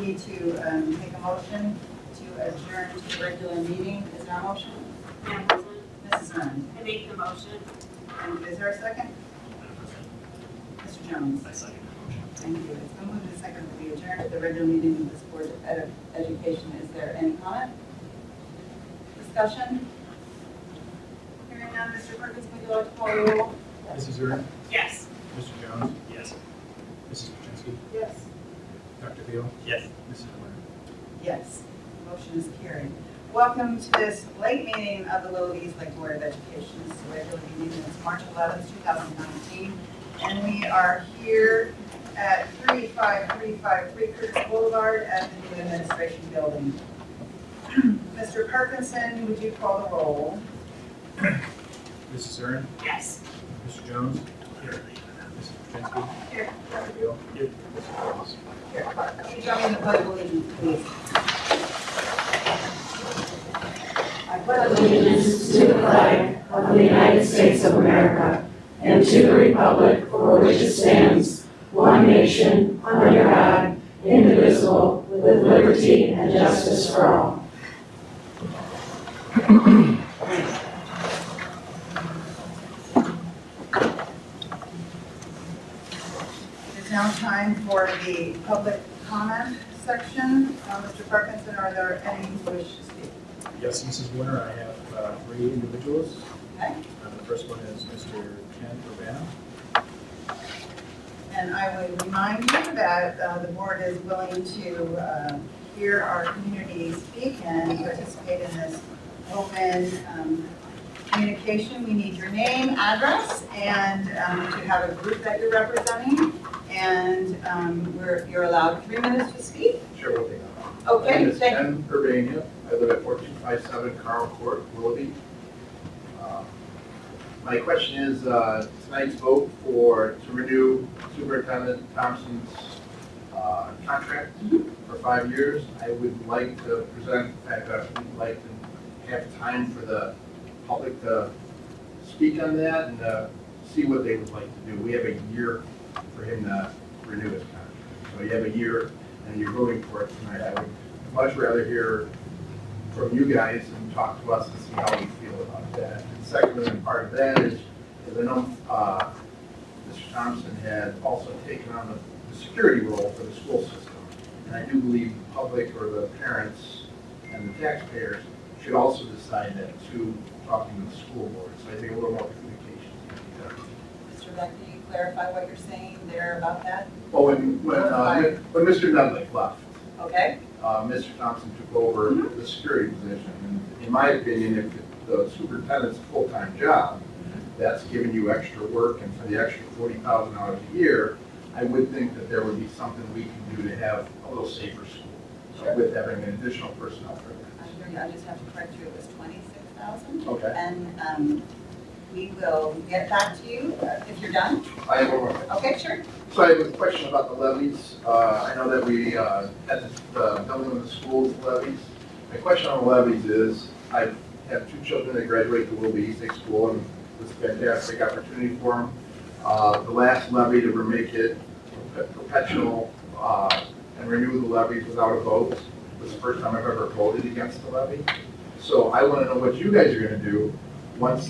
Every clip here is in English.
need to make a motion to adjourn to the regular meeting. Is there a motion? Madam President, Mrs. Rand. I make the motion. And is there a second? Mr. Jones. I second the motion. Thank you. It's been moved and seconded that we adjourn to the regular meeting of this Board of Education. Is there any comment? Discussion? Hearing none, Mr. Perkins, would you like to call the roll? Mrs. Zern, Yes. Mr. Jones, Yes. Mrs. Krasinski, Yes. Dr. Beal, Yes. Mrs. Miller. Yes. Motion is carried. Welcome to this late meeting of the Little East Lake Board of Education. This is a regular meeting. It's March 11th, 2019. And we are here at 35353 Curtis Boulevard at the new administration building. Mr. Parkinson, would you call the roll? Mrs. Zern, Yes. Mr. Jones, Here. Mrs. Krasinski, Here. Dr. Beal, Here. Mrs. Jones. Here. Can you join me in the pledge of allegiance, please? I pledge allegiance to the flag of the United States of America and to the republic for which it stands, one nation, under God, indivisible, with liberty and justice for all. It is now time for the public comment section. Mr. Parkinson, are there any who wish to speak? Yes, Mrs. Winter, I have 3 individuals. Okay. The first one is Mr. Ken Urbana. And I would remind you that the board is willing to hear our community speak and participate in this open communication. We need your name, address, and to have a group that you're representing. And you're allowed 3 minutes to speak. Sure, we'll take that. Okay, My name is thank you. Ken Urbania. I live at 4257 Carl Court, Willoughby. My question is, tonight's vote to renew Superintendent Thompson's contract for 5 years. I would like to present the fact that we'd like to have time for the public to speak on that and see what they would like to do. We have a year for him to renew his contract. So you have a year and you're voting for it tonight. I would much rather hear from you guys and talk to us and see how we feel about that. And secondly, and part of that is I know Mr. Thompson had also taken on the security role for the school system. And I do believe the public or the parents and the taxpayers should also decide that too, talking to the school board. So I think a little more communication is going to be done. Mr. Beck, can you clarify what you're saying there about that? Well, when Mr. Nudlick left, Okay? Mr. Thompson took over the security position. And in my opinion, if the superintendent's a full-time job, that's giving you extra work, and for the extra $40,000 a year, I would think that there would be something we can do to have a little safer school with having an additional personnel for that. I just have to correct you, it was 26,000. Okay. And we will get back to you if you're done. I have one more thing. Okay, sure. So I have a question about the levies. I know that we had the building of the school's levies. My question on the levies is, I have 2 children that graduate to Willoughby East Lake School, and it's a fantastic opportunity for them. The last levy to make it perpetual and renew the levies without a vote was the first time I've ever voted against the levy. So I want to know what you guys are going to do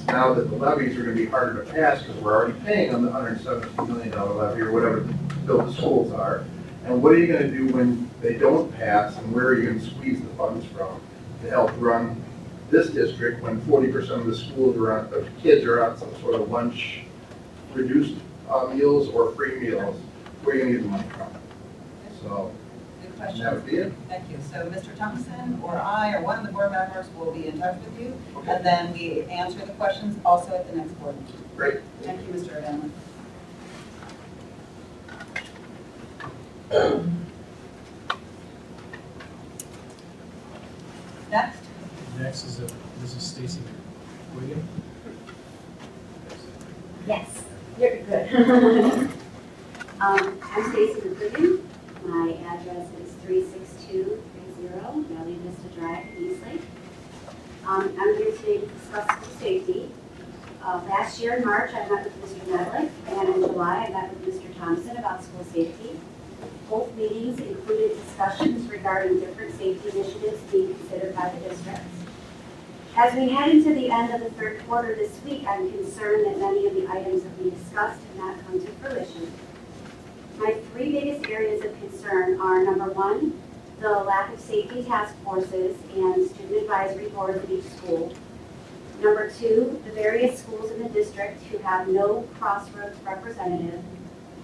now that the levies are going to be harder to pass because we're already paying on the $117 million levy or whatever to build the schools are. And what are you going to do when they don't pass, and where are you going to squeeze the funds from to help run this district when 40% of the schools of kids are on some sort of lunch reduced meals or free meals? Where are you going to get the money from? So Good question. that would be it. Thank you. So Mr. Thompson or I or one of the board members will be in touch with you. Okay. And then we answer the questions also at the next board meeting. Great. Thank you, Mr. O'Donnell. Next. Next is Mrs. Stacy Wiggin. Yes, you're good. I'm Stacy McCrigan. My address is 36230 Valley Vista Drive, Eastlake. I'm here today to discuss school safety. Last year in March, I met with Mr. Medlick, and in July, I met with Mr. Thompson about school safety. Both meetings included discussions regarding different safety initiatives being considered by the district. As we head into the end of the third quarter this week, I'm concerned that many of the items that we discussed have not come to fruition. My three biggest areas of concern are, number one, the lack of safety task forces and student advisory boards at each school. Number two, the various schools in the district who have no Crossroads representative,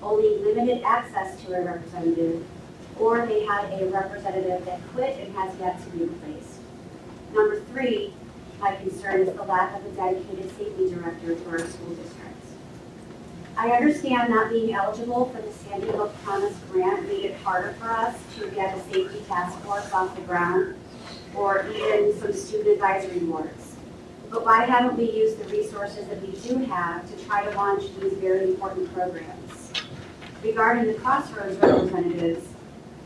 only limited access to a representative, or they had a representative that quit and has yet to be replaced. Number three, my concern is the lack of a dedicated safety director for our school districts. I understand not being eligible for the Sandy Hook Promise grant made it harder for us to get a safety task force off the ground or even some student advisory boards. But why haven't we used the resources that we do have to try to launch these very important programs? Regarding the Crossroads representatives,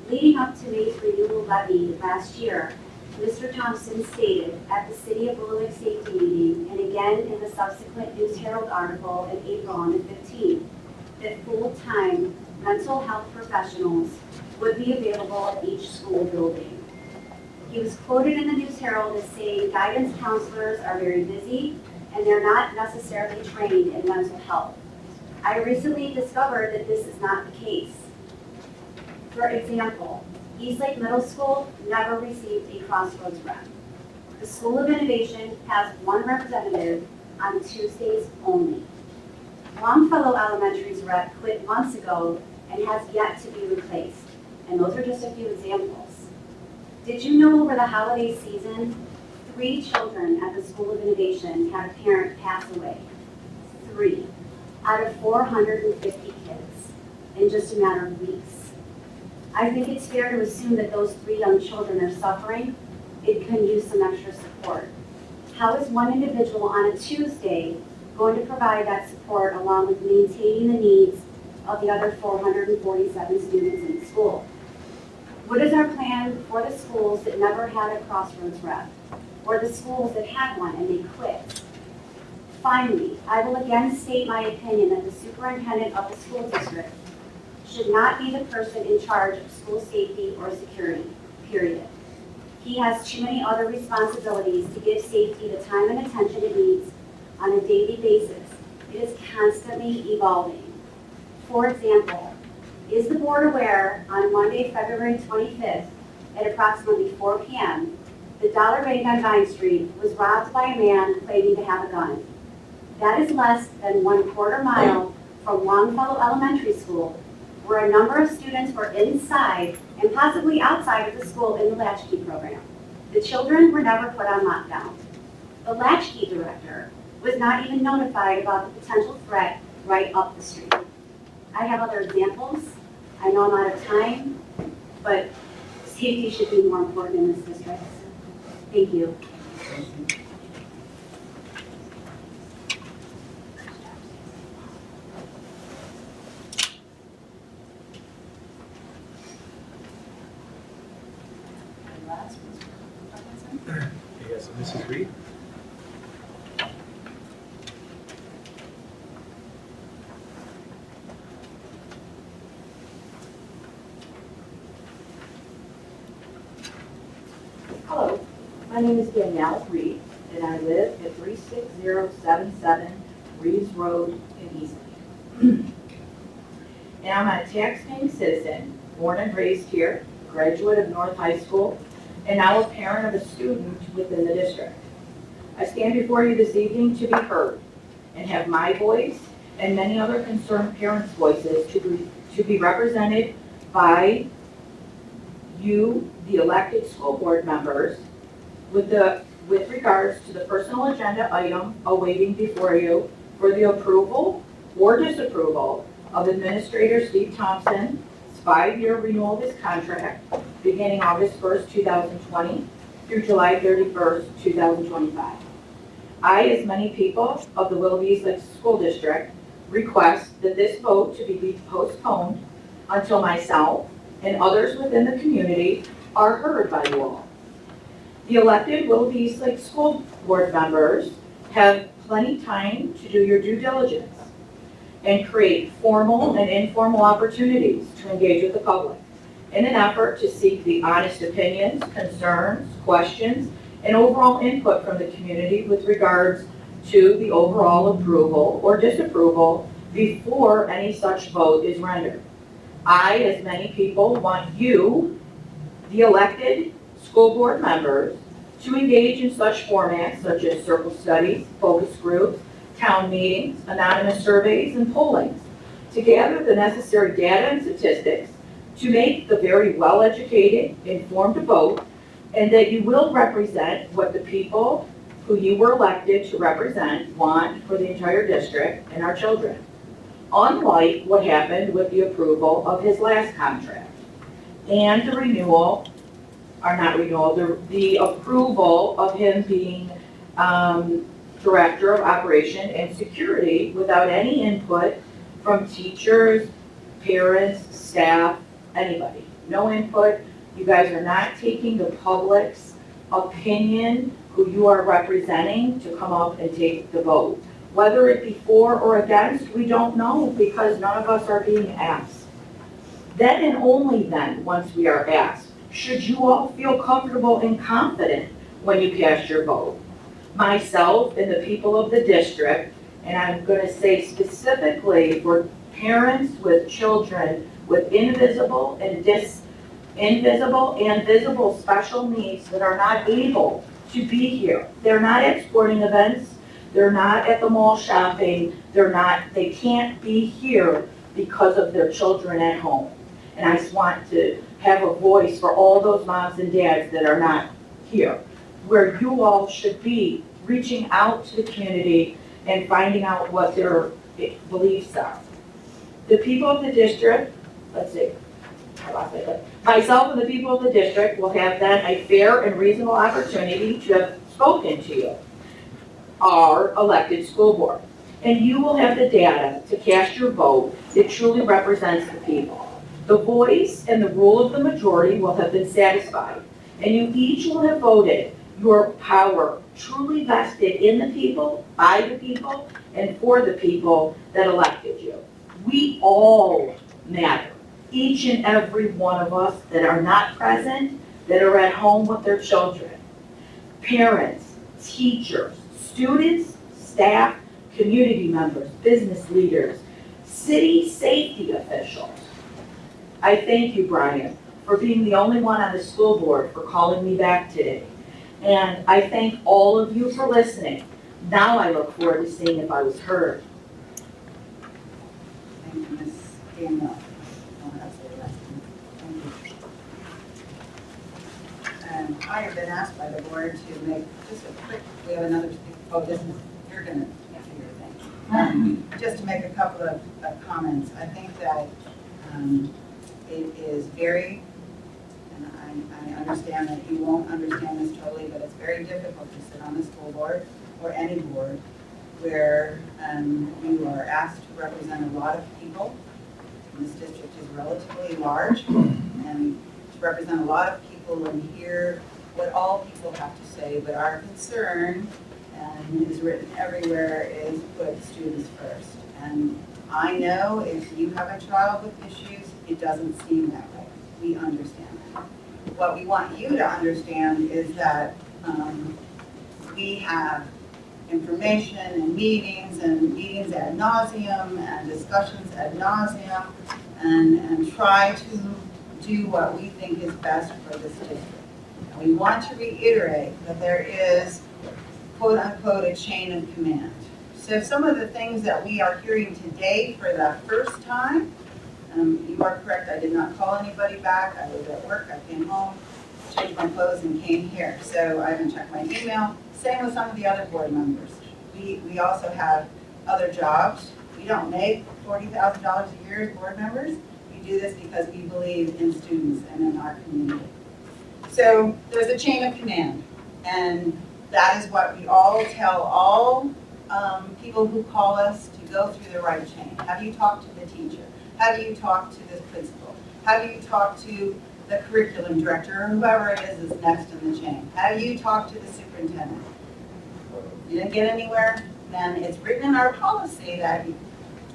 leading up to May's renewal levy last year, Mr. Thompson stated at the City of Little Lake Safety Meeting and again in the subsequent News Herald article in April on the 15th that full-time mental health professionals would be available at each school building. He was quoted in the News Herald as saying guidance counselors are very busy and they're not necessarily trained in mental health. I recently discovered that this is not the case. For example, Eastlake Middle School never received a Crossroads rep. The School of Innovation has one representative on Tuesdays only. Longfellow Elementary's rep quit months ago and has yet to be replaced. And those are just a few examples. Did you know over the holiday season, 3 children at the School of Innovation had a parent pass away? 3 out of 450 kids in just a matter of weeks. I think it's fair to assume that those 3 young children are suffering and can use some extra support. How is one individual on a Tuesday going to provide that support along with maintaining the needs of the other 447 students in the school? What is our plan for the schools that never had a Crossroads rep, or the schools that had one and they quit? Finally, I will again state my opinion that the superintendent of the school district should not be the person in charge of school safety or security, period. He has too many other responsibilities to give safety the time and attention it needs on a daily basis. It is constantly evolving. For example, is the board aware on Monday, February 25th at approximately 4 p.m., the Dollar Bank on Vine Street was robbed by a man claiming to have a gun? That is less than 1/4 mile from Longfellow Elementary School, where a number of students were inside and possibly outside of the school in the latchkey program. The children were never put on lockdown. The latchkey director was not even notified about the potential threat right up the street. I have other examples. I know I'm out of time, but safety should be more important in this district. Thank you. Okay, so Mrs. Reed? Hello, my name is Danielle Reed, and I live at 36077 Reeves Road in Eastlake. And I'm a tax-paying citizen, born and raised here, graduate of North High School, and now a parent of a student within the district. I stand before you this evening to be heard and have my voice and many other concerned parents' voices to be represented by you, the elected school board members, with regards to the personal agenda item awaiting before you for the approval or disapproval of Administrator Steve Thompson's 5-year renewal of his contract beginning August 1st, 2020 through July 31st, 2025. I, as many people of the Willoughby-Eastlake School District, request that this vote to be postponed until myself and others within the community are heard by you all. The elected Willoughby-Eastlake School Board members have plenty time to do your due diligence and create formal and informal opportunities to engage with the public. in an effort to seek the honest opinions, concerns, questions, and overall input from the community with regards to the overall approval or disapproval before any such vote is rendered. I, as many people, want you, the elected school board members, to engage in such formats such as circle studies, focus groups, town meetings, anonymous surveys, and pollings to gather the necessary data and statistics to make the very well-educated, informed vote, and that you will represent what the people who you were elected to represent want for the entire district and our children. Unlike what happened with the approval of his last contract and the renewal, or not renewal, the approval of him being Director of Operation and Security without any input from teachers, parents, staff, anybody. No input. You guys are not taking the public's opinion, who you are representing, to come up and take the vote. Whether it be for or against, we don't know because none of us are being asked. Then and only then, once we are asked, should you all feel comfortable and confident when you cast your vote. Myself and the people of the district, and I'm going to say specifically for parents with children with invisible and visible special needs that are not able to be here. They're not at sporting events, they're not at the mall shopping, they can't be here because of their children at home. And I just want to have a voice for all those moms and dads that are not here, where you all should be reaching out to the community and finding out what their beliefs are. The people of the district, myself and the people of the district will have then a fair and reasonable opportunity to have spoken to you, our elected school board. And you will have the data to cast your vote that truly represents the people. The voice and the rule of the majority will have been satisfied, and you each will have voted your power truly vested in the people, by the people, and for the people that elected you. We all matter. Each and every one of us that are not present, that are at home with their children. Parents, teachers, students, staff, community members, business leaders, city safety officials. I thank you, Brian, for being the only one on the school board for calling me back today. And I thank all of you for listening. Now I look forward to seeing if I was heard. Thank you, Ms. Daniel. And I have been asked by the board to make just a quick, we have another, you're gonna do your thing. Just to make a couple of comments. I think that it is very, and I understand that you won't understand this totally, but it's very difficult to sit on the school board or any board where you are asked to represent a lot of people. This district is relatively large, and to represent a lot of people and hear what all people have to say, but our concern, and is written everywhere, is put students first. And I know if you have a child with issues, it doesn't seem that way. We understand that. What we want you to understand is that we have information and meetings ad nauseum and discussions ad nauseum and try to do what we think is best for this district. And we want to reiterate that there is quote unquote a chain of command. So some of the things that we are hearing today for the first time, you are correct, I did not call anybody back. I was at work, I came home, changed my clothes and came here. So I haven't checked my email. Same with some of the other board members. We also have other jobs. We don't make $40,000 a year as board members. We do this because we believe in students and in our community. So there's a chain of command, and that is what we all tell all people who call us to go through the right chain. Have you talked to the teacher? Have you talked to the principal? Have you talked to the curriculum director or whoever it is next in the chain? Have you talked to the superintendent? You didn't get anywhere? Then it's written in our policy that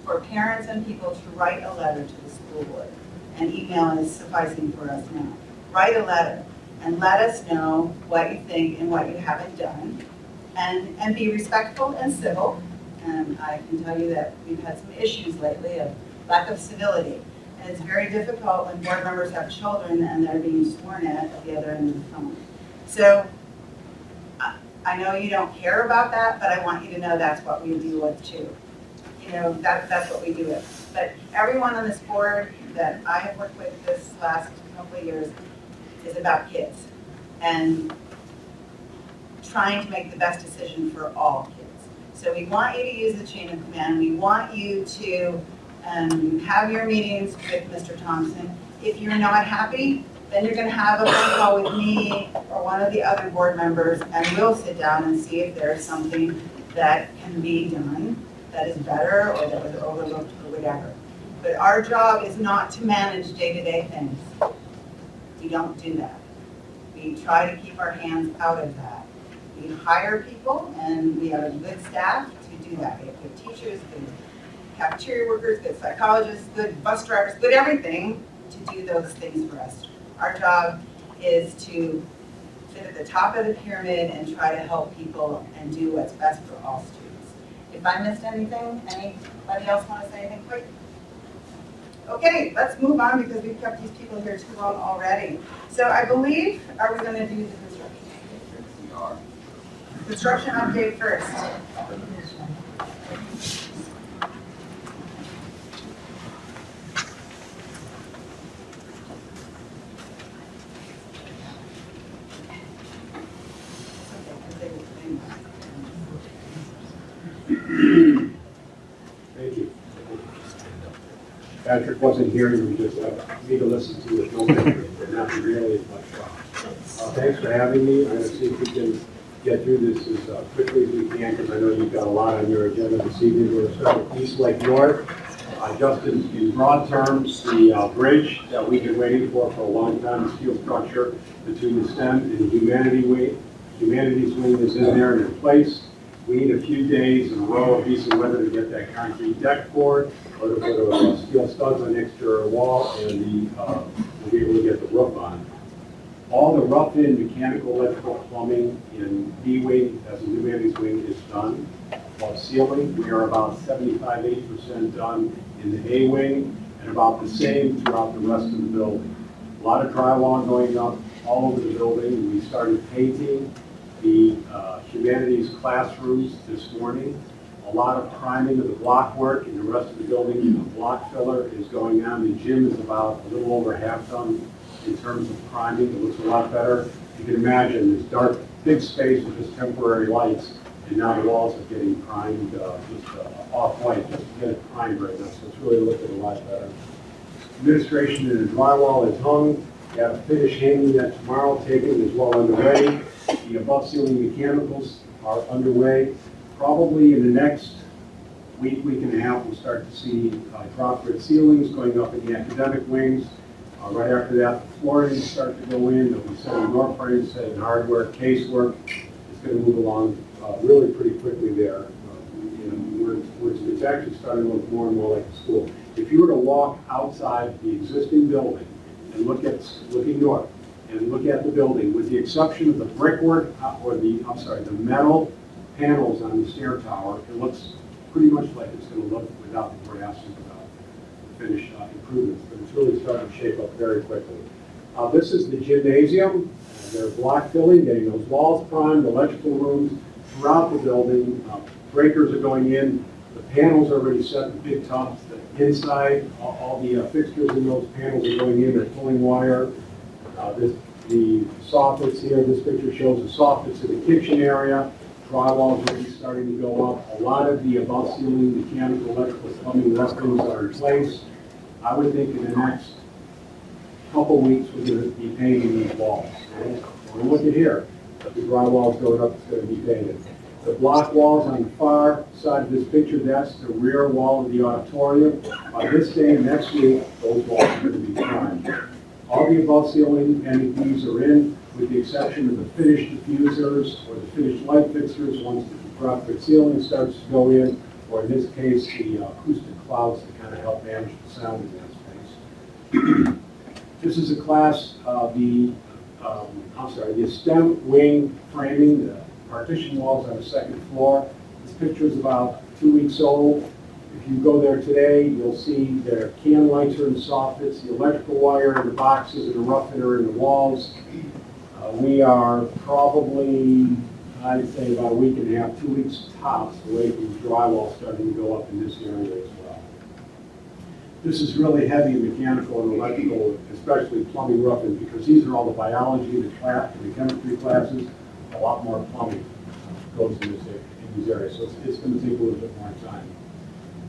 for parents and people to write a letter to the school board. and email is sufficing for us now. Write a letter and let us know what you think and what you haven't done, and be respectful and civil. And I can tell you that we've had some issues lately of lack of civility. And it's very difficult when board members have children and they're being sworn at the other end of the phone. So I know you don't care about that, but I want you to know that's what we deal with too. You know, that's what we do with. But everyone on this board that I have worked with this last couple of years is about kids and trying to make the best decision for all kids. So we want you to use the chain of command. We want you to have your meetings with Mr. Thompson. If you're not happy, then you're going to have a phone call with me or one of the other board members, and we'll sit down and see if there's something that can be done that is better or that was overlooked or whatever. But our job is not to manage day-to-day things. We don't do that. We try to keep our hands out of that. We hire people, and we have a good staff to do that. We have good teachers, good cafeteria workers, good psychologists, good bus drivers, good everything to do those things for us. Our job is to sit at the top of the pyramid and try to help people and do what's best for all students. If I missed anything, anybody else want to say anything quick? Okay, let's move on because we've kept these people here too long already. So I believe, are we going to do the construction? We are. Construction update first. Thank you. Patrick wasn't here, we just need to listen to it, no memory, but not really as much fun. Thanks for having me. I'm going to see if we can get through this as quickly as we can, because I know you've got a lot on your agenda this evening. We're going to start with East Lake North. Just in broad terms, the bridge that we've been waiting for a long time, the steel structure between the STEM and the humanities wing is in there and in place. We need a few days in a row of decent weather to get that concrete deck poured, or to put steel studs on the exterior wall, and we'll be able to get the roof on. All the rough-in mechanical, electrical, plumbing in B wing, as a humanities wing, is done. While ceiling, we are about 75–80% done in the A wing, and about the same throughout the rest of the building. A lot of drywall going up all over the building. We started painting the humanities classrooms this morning. A lot of priming of the block work in the rest of the building. The block filler is going on. The gym is about a little over half done in terms of priming. It looks a lot better. You can imagine this dark, big space with just temporary lights, and now the walls are getting primed just off-white, just to get it primed right now. So it's really looking a lot better. Administration and the drywall is hung. We have a finish hanging that tomorrow. Taping is well underway. The above ceiling mechanicals are underway. Probably in the next week and a half, we'll start to see drop grid ceilings going up in the academic wings. Right after that, the flooring will start to go in. There'll be setting door frames, setting hardware, casework. It's going to move along really pretty quickly there. It's actually starting to look more and more like a school. If you were to walk outside the existing building and looking north and look at the building, with the exception of the brickwork or the metal panels on the stair tower, it looks pretty much like it's going to look without the brass and without the finished improvements. But it's really starting to shape up very quickly. This is the gymnasium. They're block filling, getting those walls primed, electrical rooms throughout the building. Breakers are going in. The panels are already set in big tubs. The inside, all the fixtures in those panels are going in. They're pulling wire. The soffits here, this picture shows the soffits in the kitchen area. Drywall is already starting to go up. A lot of the above ceiling, mechanical, electrical, plumbing, restrooms are in place. I would think in the next couple weeks we're going to be painting these walls. We'll look at here, but the drywall is going up, it's going to be painted. The block walls on the far side of this picture, that's the rear wall of the auditorium. By this day next week, those walls are going to be primed. All the above ceiling MEPs are in, with the exception of the finished diffusers or the finished light fixtures once the drop grid ceiling starts to go in, or in this case, the acoustic clouds to kind of help manage the sound in that space. This is a class, the stem wing framing, the partition walls on the second floor. This picture is about 2 weeks old. If you go there today, you'll see their can lights are in the soffits, the electrical wire in the boxes, and the rough are in the walls. We are probably, I'd say, about a week and a half, 2 weeks tops away from drywall starting to go up in this area as well. This is really heavy mechanical and electrical, especially plumbing roughing, because these are all the biology, the chemistry classes. A lot more plumbing goes in these areas, so it's going to take a little bit more time.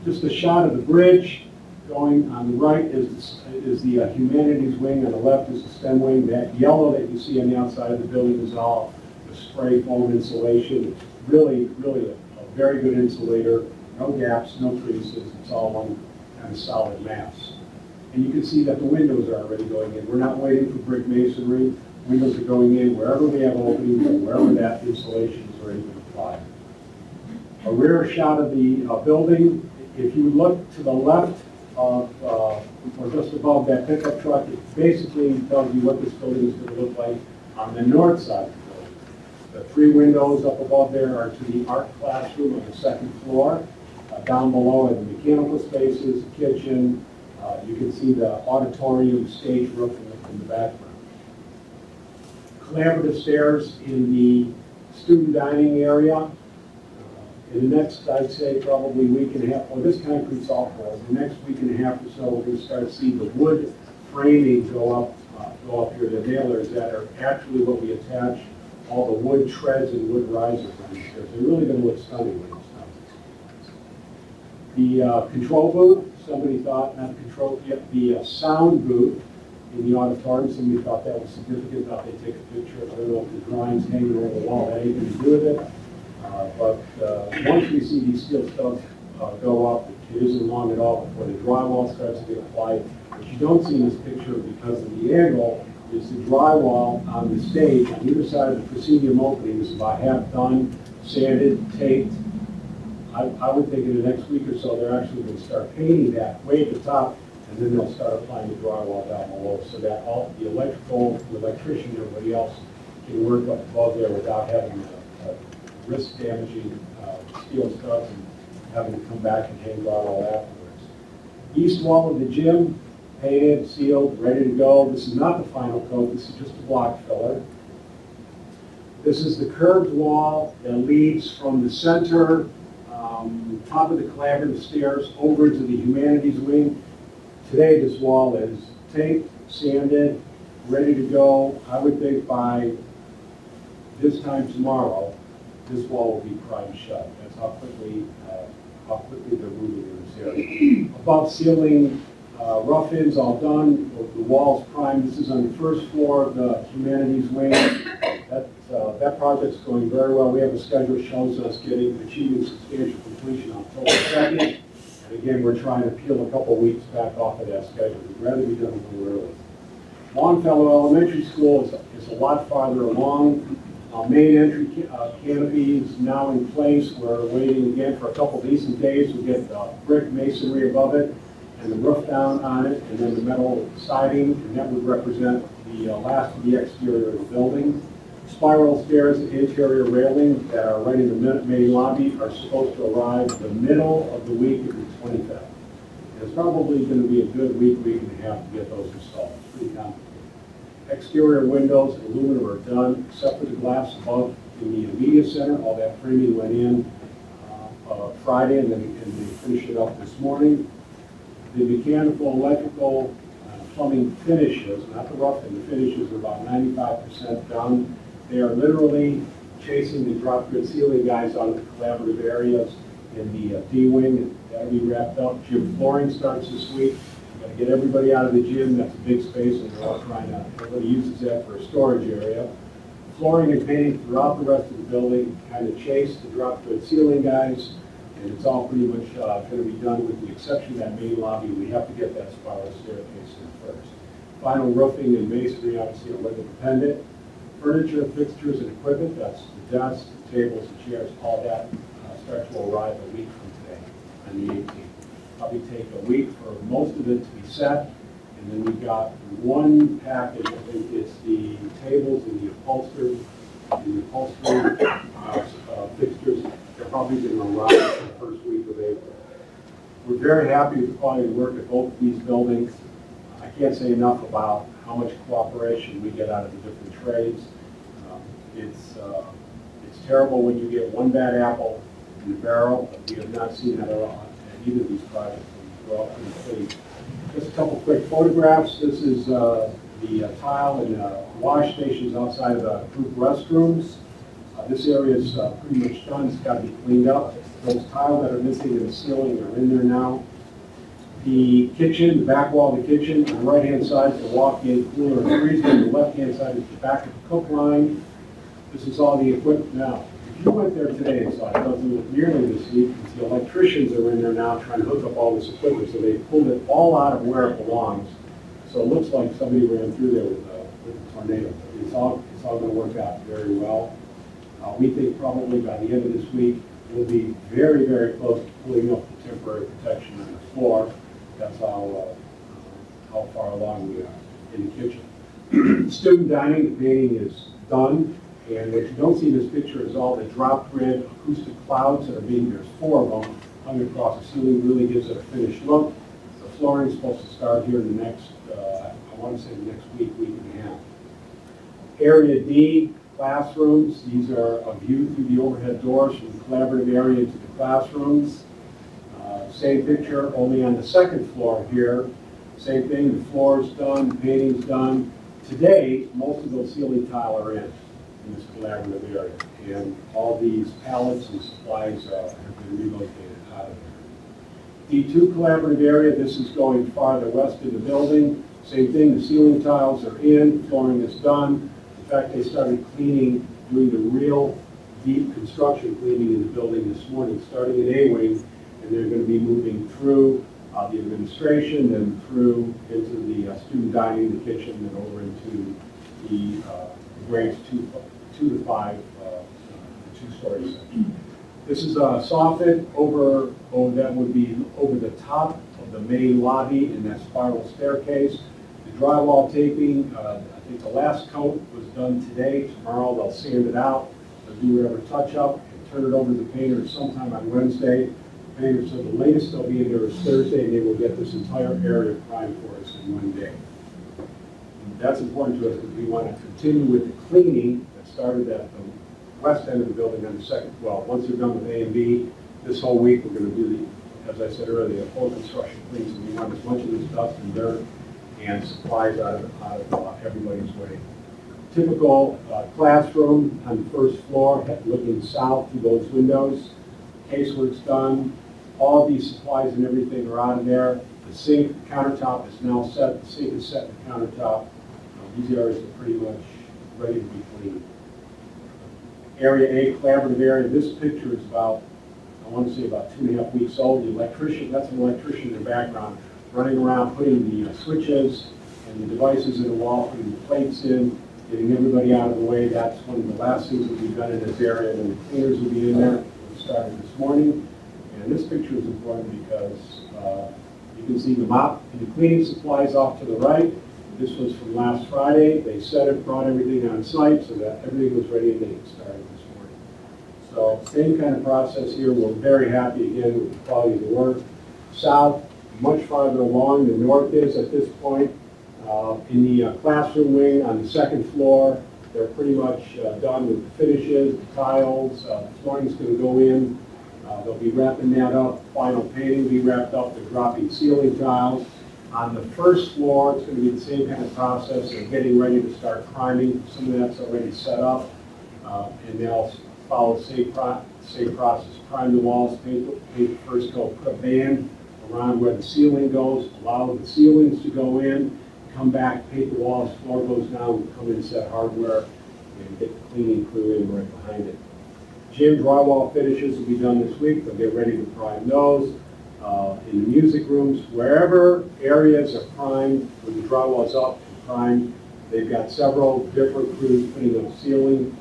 Just a shot of the bridge. Going on the right is the humanities wing, on the left is the STEM wing. That yellow that you see on the outside of the building is all the spray foam insulation. It's really a very good insulator. No gaps, no creases. It's all one kind of solid mass. And you can see that the windows are already going in. We're not waiting for brick masonry. Windows are going in wherever we have openings and wherever that insulation is already been applied. A rear shot of the building. If you look to the left of, or just above that pickup truck, it basically tells you what this building is going to look like on the north side of the building. The 3 windows up above there are to the art classroom on the second floor. Down below are the mechanical spaces, the kitchen. You can see the auditorium, stage roof in the background. Collaborative stairs in the student dining area. In the next, I'd say, probably week and a half, well, this concrete's all poured. The next week and a half or so, we're going to start to see the wood framing go up here. The nailers that are actually what we attach all the wood treads and wood risers on these stairs. They're really going to look stunning when it's done. The control booth, somebody thought, not the control, yet the sound booth in the auditorium, somebody thought that was significant, thought they'd take a picture. I don't know if the drawing's hanging over the wall, that ain't going to do with it. But once we see these steel studs go up, it isn't long at all before the drywall starts to get applied. What you don't see in this picture because of the angle is the drywall on the stage on either side of the proscenium opening is about half done, sanded, taped. I would think in the next week or so they're actually going to start painting that way at the top, and then they'll start applying the drywall down below so that all the electrical, the electrician, and everybody else can work up above there without having risk damaging steel studs and having to come back and hang drywall afterwards. East wall of the gym, painted, sealed, ready to go. This is not the final coat, this is just a block filler. This is the curved wall that leads from the center, top of the collaborative stairs over to the humanities wing. Today this wall is taped, sanded, ready to go. I would think by this time tomorrow, this wall will be primed shut. That's how quickly they're moving in this area. Above ceiling, rough-ins all done, the walls primed. This is on the first floor of the humanities wing. That project's going very well. We have a schedule that shows us achieving substantial completion on October 2nd. And again, we're trying to peel a couple weeks back off of that schedule. We'd rather be done a little early. Longfellow Elementary School is a lot farther along. Main entry canopy is now in place. We're waiting again for a couple decent days to get brick masonry above it and the roof down on it, and then the metal siding, and that would represent the last of the exterior of the building. Spiral stairs and interior railing that are right in the main lobby are supposed to arrive the middle of the week of the 25th. And it's probably going to be a good week and a half to get those installed. It's pretty complicated. Exterior windows and aluminum are done, except for the glass above in the media center. All that framing went in Friday, and they finished it up this morning. The mechanical, electrical, plumbing finishes, not the roughing, the finishes are about 95% done. They are literally chasing the drop grid ceiling guys out of the collaborative areas in the D-wing. That'll be wrapped up. Gym flooring starts this week. Got to get everybody out of the gym. That's a big space, and they're all everybody uses that for a storage area. Flooring and painting throughout the rest of the building kind of chase the drop grid ceiling guys, and it's all pretty much going to be done with the exception of that main lobby. We have to get that spiral staircase in first. Final roofing and masonry, obviously, are weather dependent. Furniture, fixtures, and equipment, that's the desks, the tables, the chairs, all that start to arrive a week from today, on the 18th. Probably take a week for most of it to be set, and And then we've got one package, I think it's the tables and the upholstery fixtures. They're probably going to arrive in the first week of April. We're very happy with the quality of work at both of these buildings. I can't say enough about how much cooperation we get out of the different trades. It's terrible when you get one bad apple in the barrel. We have not seen that at either of these projects. We're all pretty pleased. Just a couple quick photographs. This is the tile and wash stations outside of the group restrooms. This area is pretty much done. It's got to be cleaned up. Those tiles that are missing in the ceiling are in there now. The kitchen, the back wall of the kitchen, on the right-hand side is the walk-in cooler and freezer. On the left-hand side is the back of the cook line. This is all the equipment now. If you went there today and saw it, doesn't look nearly this neat. The electricians are in there now trying to hook up all this equipment, so they pulled it all out of where it belongs. So it looks like somebody ran through there with a tornado. It's all going to work out very well. We think probably by the end of this week, we'll be very, very close to pulling up the temporary protection on the floor. That's how far along we are in the kitchen. Student dining, the painting is done. And what you don't see in this picture is all the drop grid acoustic clouds that are there's 4 of them hung across the ceiling, really gives it a finished look. The flooring is supposed to start here in the next, I want to say the next week and a half. Area D, classrooms. These are a view through the overhead doors from the collaborative area to the classrooms. Same picture, only on the second floor here. Same thing, the floor's done, the painting's done. Today, most of those ceiling tile are in this collaborative area. And all these pallets and supplies have been relocated out of there. D2 collaborative area, this is going farther west in the building. Same thing, the ceiling tiles are in, flooring is done. In fact, they started cleaning, doing the real deep construction cleaning in the building this morning, starting in A wing, and they're going to be moving through the administration, then through into the student dining, the kitchen, and over into the grades 2 to 5, the 2-story section. This is a soffit that would be over the top of the main lobby in that spiral staircase. The drywall taping, I think the last coat was done today. Tomorrow they'll sand it out, they'll do whatever touch up, and turn it over to the painter sometime on Wednesday. The painter said the latest they'll be in there is Thursday, and they will get this entire area primed for us in one day. And that's important to us because we want to continue with the cleaning that started at the west end of the building on the second. Well, once they're done with A and B, this whole week we're going to do as I said earlier, the whole construction cleans. So we want as much of this dust and dirt and supplies out of everybody's way. Typical classroom on the first floor, looking south through those windows. Casework's done. All these supplies and everything are out of there. The sink, the countertop is now set. The sink is set in the countertop. These areas are pretty much ready to be cleaned. Area A, collaborative area. This picture is about, I want to say about 2.5 weeks old. The electrician, that's an electrician in the background, running around putting the switches and the devices in the wall, putting the plates in, getting everybody out of the way. That's one of the last things that we've done in this area. And the cleaners will be in there. We started this morning. And this picture is important because you can see the mop and the cleaning supplies off to the right. This was from last Friday. They set it, brought everything on site so that everything was ready and they started this morning. So same kind of process here. We're very happy again with the quality of the work. South, much farther along than north is at this point. In the classroom wing on the second floor, they're pretty much done with the finishes, the tiles, the flooring's going to go in. They'll be wrapping that up. Final painting will be wrapped up. They're dropping ceiling tiles. On the first floor, it's going to be the same kind of process. They're getting ready to start priming. Some of that's already set up. And they'll follow the same process. Prime the walls, paint the first coat, put a band around where the ceiling goes, allow the ceilings to go in, come back, paint the walls, floor goes down, come in, set hardware, and get the cleaning crew in right behind it. Gym drywall finishes will be done this week. They'll get ready to prime those. In the music rooms, wherever areas are primed, where the drywall's up and primed, they've got several different crews putting up ceiling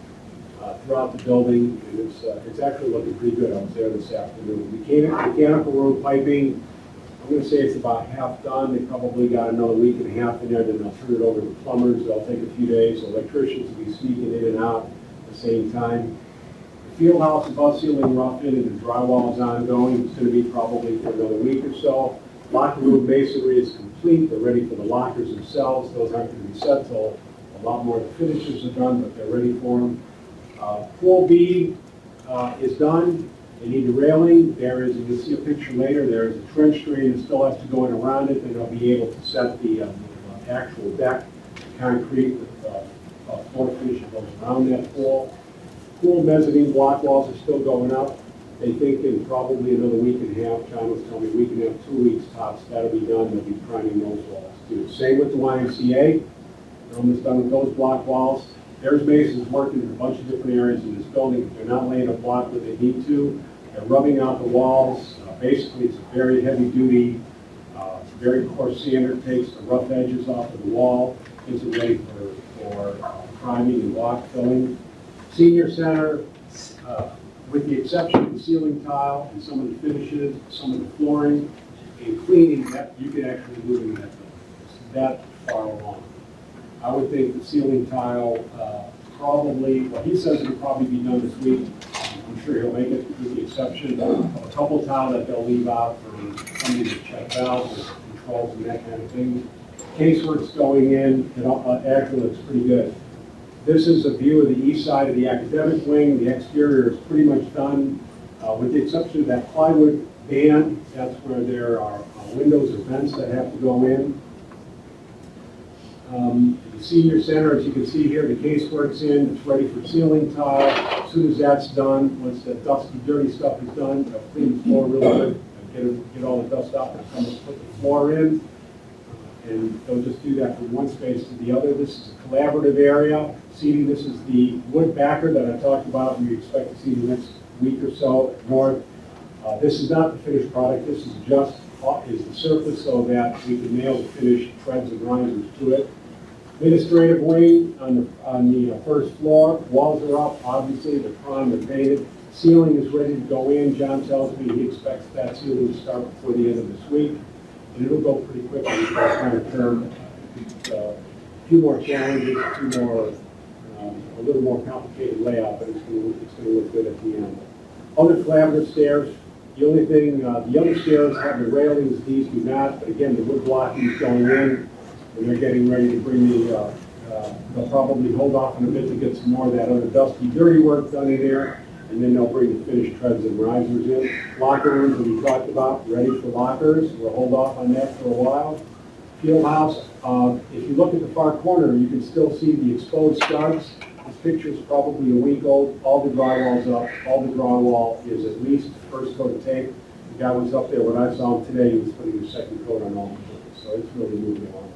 throughout the building, and it's actually looking pretty good. I was there this afternoon. The mechanical room piping, I'm gonna say it's about half done. They probably got another week and a half in there, then they'll turn it over to plumbers. They'll take a few days. Electricians will be sneaking in and out at the same time. The field house above ceiling rough in and the drywall is ongoing. It's gonna be probably for another week or so. Locker room masonry is complete. They're ready for the lockers themselves. Those aren't gonna be set till a lot more of the finishes are done, but they're ready for them. Pool B is done. They need the railing. There is, you'll see a picture later, there is a trench drain that still has to go in around it, and they'll be able to set the actual deck, concrete with floor finish that goes around that pool. Pool mezzanine block walls are still going up. They think in probably another week and a half, John was telling me, week and a half, 2 weeks tops, that'll be done. They'll be priming those walls too. Same with the YMCA. They're almost done with those block walls. There's masons working in a bunch of different areas in this building. If they're not laying a block where they need to, they're rubbing out the walls. Basically, it's a very heavy-duty, very coarse sander. Takes the rough edges off of the wall, gets it ready for priming and block filling. Senior center, with the exception of the ceiling tile and some of the finishes, some of the flooring, and cleaning, that you can actually move in that building. It's that far along. I would think the ceiling tile probably, well, he says it'll probably be done this week. I'm sure he'll make it, with the exception of a couple tile that they'll leave out for somebody to check valves or controls and that kind of thing. Casework's going in, it actually looks pretty good. This is a view of the east side of the academic wing. The exterior is pretty much done, with the exception of that plywood band. That's where there are windows or vents that have to go in. The senior center, as you can see here, the casework's in, it's ready for ceiling tile. As soon as that's done, once the dusty, dirty stuff is done, they'll clean the floor real good, get all the dust out, and come and put the floor in. And they'll just do that from one space to the other. This is a collaborative area. Seating, this is the wood backer that I talked about, we expect to see the next week or so north. This is not the finished product, this is just the surface so that we can nail the finished treads and risers to it. Administrative wing on the first floor. Walls are up, obviously, they're primed, they're painted. Ceiling is ready to go in. John tells me he expects that ceiling to start before the end of this week. And it'll go pretty quickly for that kind of term. A few more challenges, a little more complicated layout, but it's going to look good at the end. Other collaborative stairs. The only thing, the other stairs have the railings, these do not, but again, the wood blocking is going in, and they're getting ready to bring they'll probably hold off in a bit to get some more of that other dusty, dirty work done in there, and then they'll bring the finished treads and risers in. Locker rooms that we talked about, ready for lockers. We'll hold off on that for a while. Field house, if you look at the far corner, you can still see the exposed studs. This picture is probably a week old. All the drywall's up. All the drywall is at least the first coat of tape. The guy was up there when I saw him today. He was putting his second coat on all the buildings, so it's really moving along.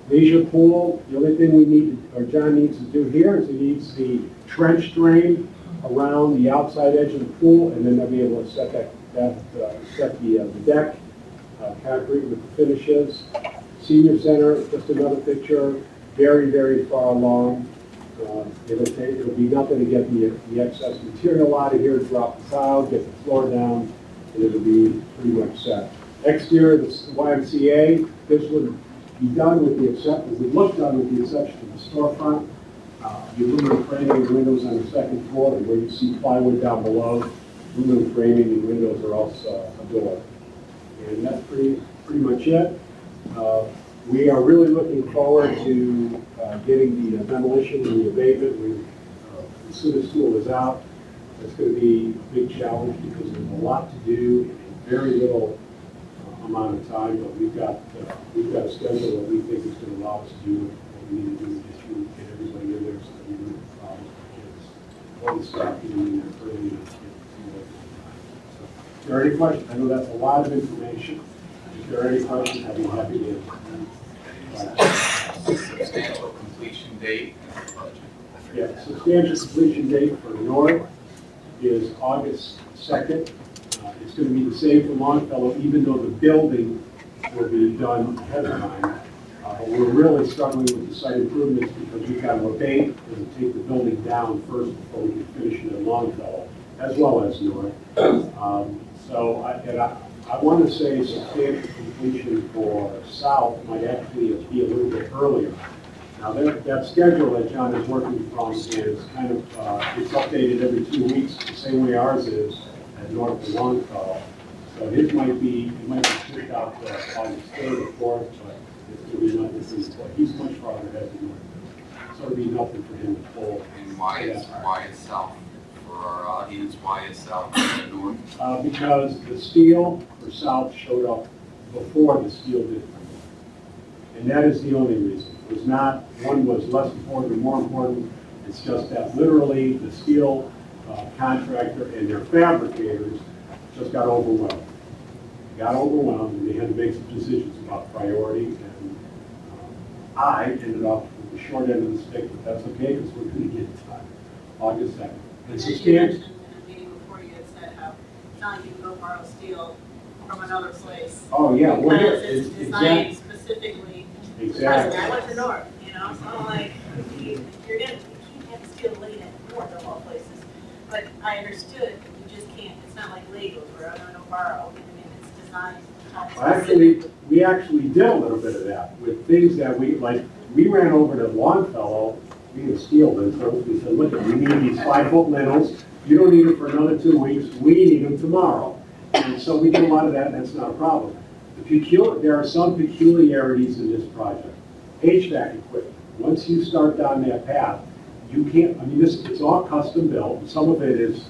Leisure pool. The only thing we need, or John needs to do here, is he needs the trench drain around the outside edge of the pool, and then they'll be able to set the deck, concrete with the finishes. Senior center, just another picture. Very, very far along. It'll be nothing to get the excess material out of here, drop the tile, get the floor down, and it'll be pretty much set. Exterior, the YMCA, this would be done with the exception, would look done with the exception of the storefront. The aluminum framing and windows on the second floor, and where you see plywood down below, aluminum framing and windows are also a door. And that's pretty much it. We are really looking forward to getting the demolition and the abatement. As soon as school is out, it's going to be a big challenge because there's a lot to do in very little amount of time, but we've got a schedule that we think is going to allow us to do what we need to do to get everybody in there so that we don't have problems with kids. All the staff getting in there early enough to get to work on time. So, if there are any questions, I know that's a lot of information. If there are any questions, I'd be happy to answer. Substantial completion date and budget. Yeah, substantial completion date for North is August 2nd. It's going to be the same for Longfellow, even though the building will be done ahead of time. We're really struggling with the site improvements because we've got to abate and take the building down first before we can finish it at Longfellow, as well as North. So I want to say substantial completion for south might actually be a little bit earlier. Now, that schedule that John is working from is kind of, it's updated every 2 weeks, the same way ours is at North of Longfellow. So his might be pushed out to August 3rd or 4th, but it's going to be nothing for him. He's much farther ahead than North. So it'll be nothing for him to pull. And why is south for our audience? Why is south and north? Because the steel for south showed up before the steel did. And that is the only reason. It was not, one was less important or more important. It's just that literally the steel contractor and their fabricators just got overwhelmed. They got overwhelmed and they had to make some decisions about priority. And I ended up with the short end of the stick, but that's okay because we're going to get it done August 2nd. And then you mentioned in a meeting before you had said how it's not like you can go borrow steel from another place. Oh, yeah. Well, Because it's it's designed exactly. specifically. Exactly. I went to North, you know, so I'm like, you can't have steel laid at North of all places. But I understood, you just can't, it's not like Legos where I'm gonna borrow, I mean, it's designed. Actually, we actually did a little bit of that with things that we ran over to Longfellow, we had steel then, so we said, look, we need these 5-foot lintels, you don't need them for another 2 weeks, we need them tomorrow. And so we did a lot of that, and that's not a problem. There are some peculiarities in this project. HVAC equipment, once you start down that path, you can't, I mean, it's all custom built, some of it is,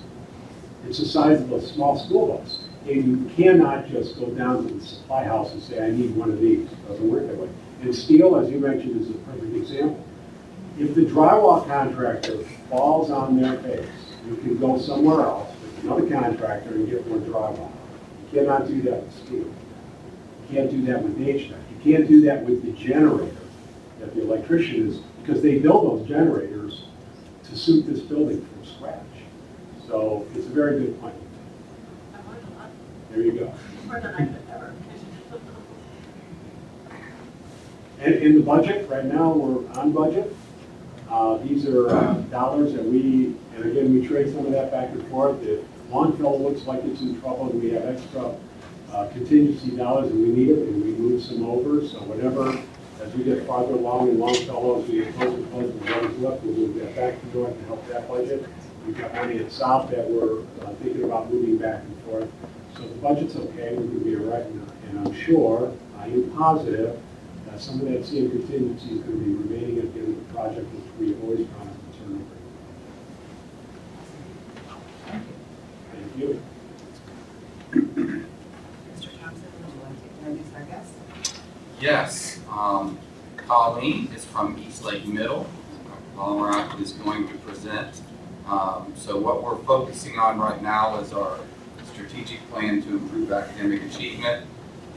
it's the size of a small school bus. And you cannot just go down to the supply house and say, I need one of these. It doesn't work that way. And steel, as you mentioned, is a perfect example. If the drywall contractor falls on their face, you can go somewhere else with another contractor and get more drywall. You cannot do that with steel. You can't do that with HVAC. You can't do that with the generator that the electrician is, because they build those generators to suit this building from scratch. So it's a very good point. I've learned a lot, There you go. more than I could ever. And in the budget, right now, we're on budget. These are dollars that we, and again, we trade some of that back and forth. If Longfellow looks like it's in trouble and we have extra contingency dollars and we need it, and we move some over. So whatever, as we get farther along in Longfellow, as we get closer and closer to what is left, we'll move that back to north to help that budget. We've got money at south that we're thinking about moving back and forth. So the budget's okay, we're going to be all right, and I'm sure, I am positive, that some of that CM contingency is going to be remaining at the end of the project, which we have always promised to turn over. Thank you. Mr. Thompson, would you like to introduce our guest? Yes, Colleen is from East Lake Middle. Colorado is going to present. So what we're focusing on right now is our strategic plan to improve academic achievement.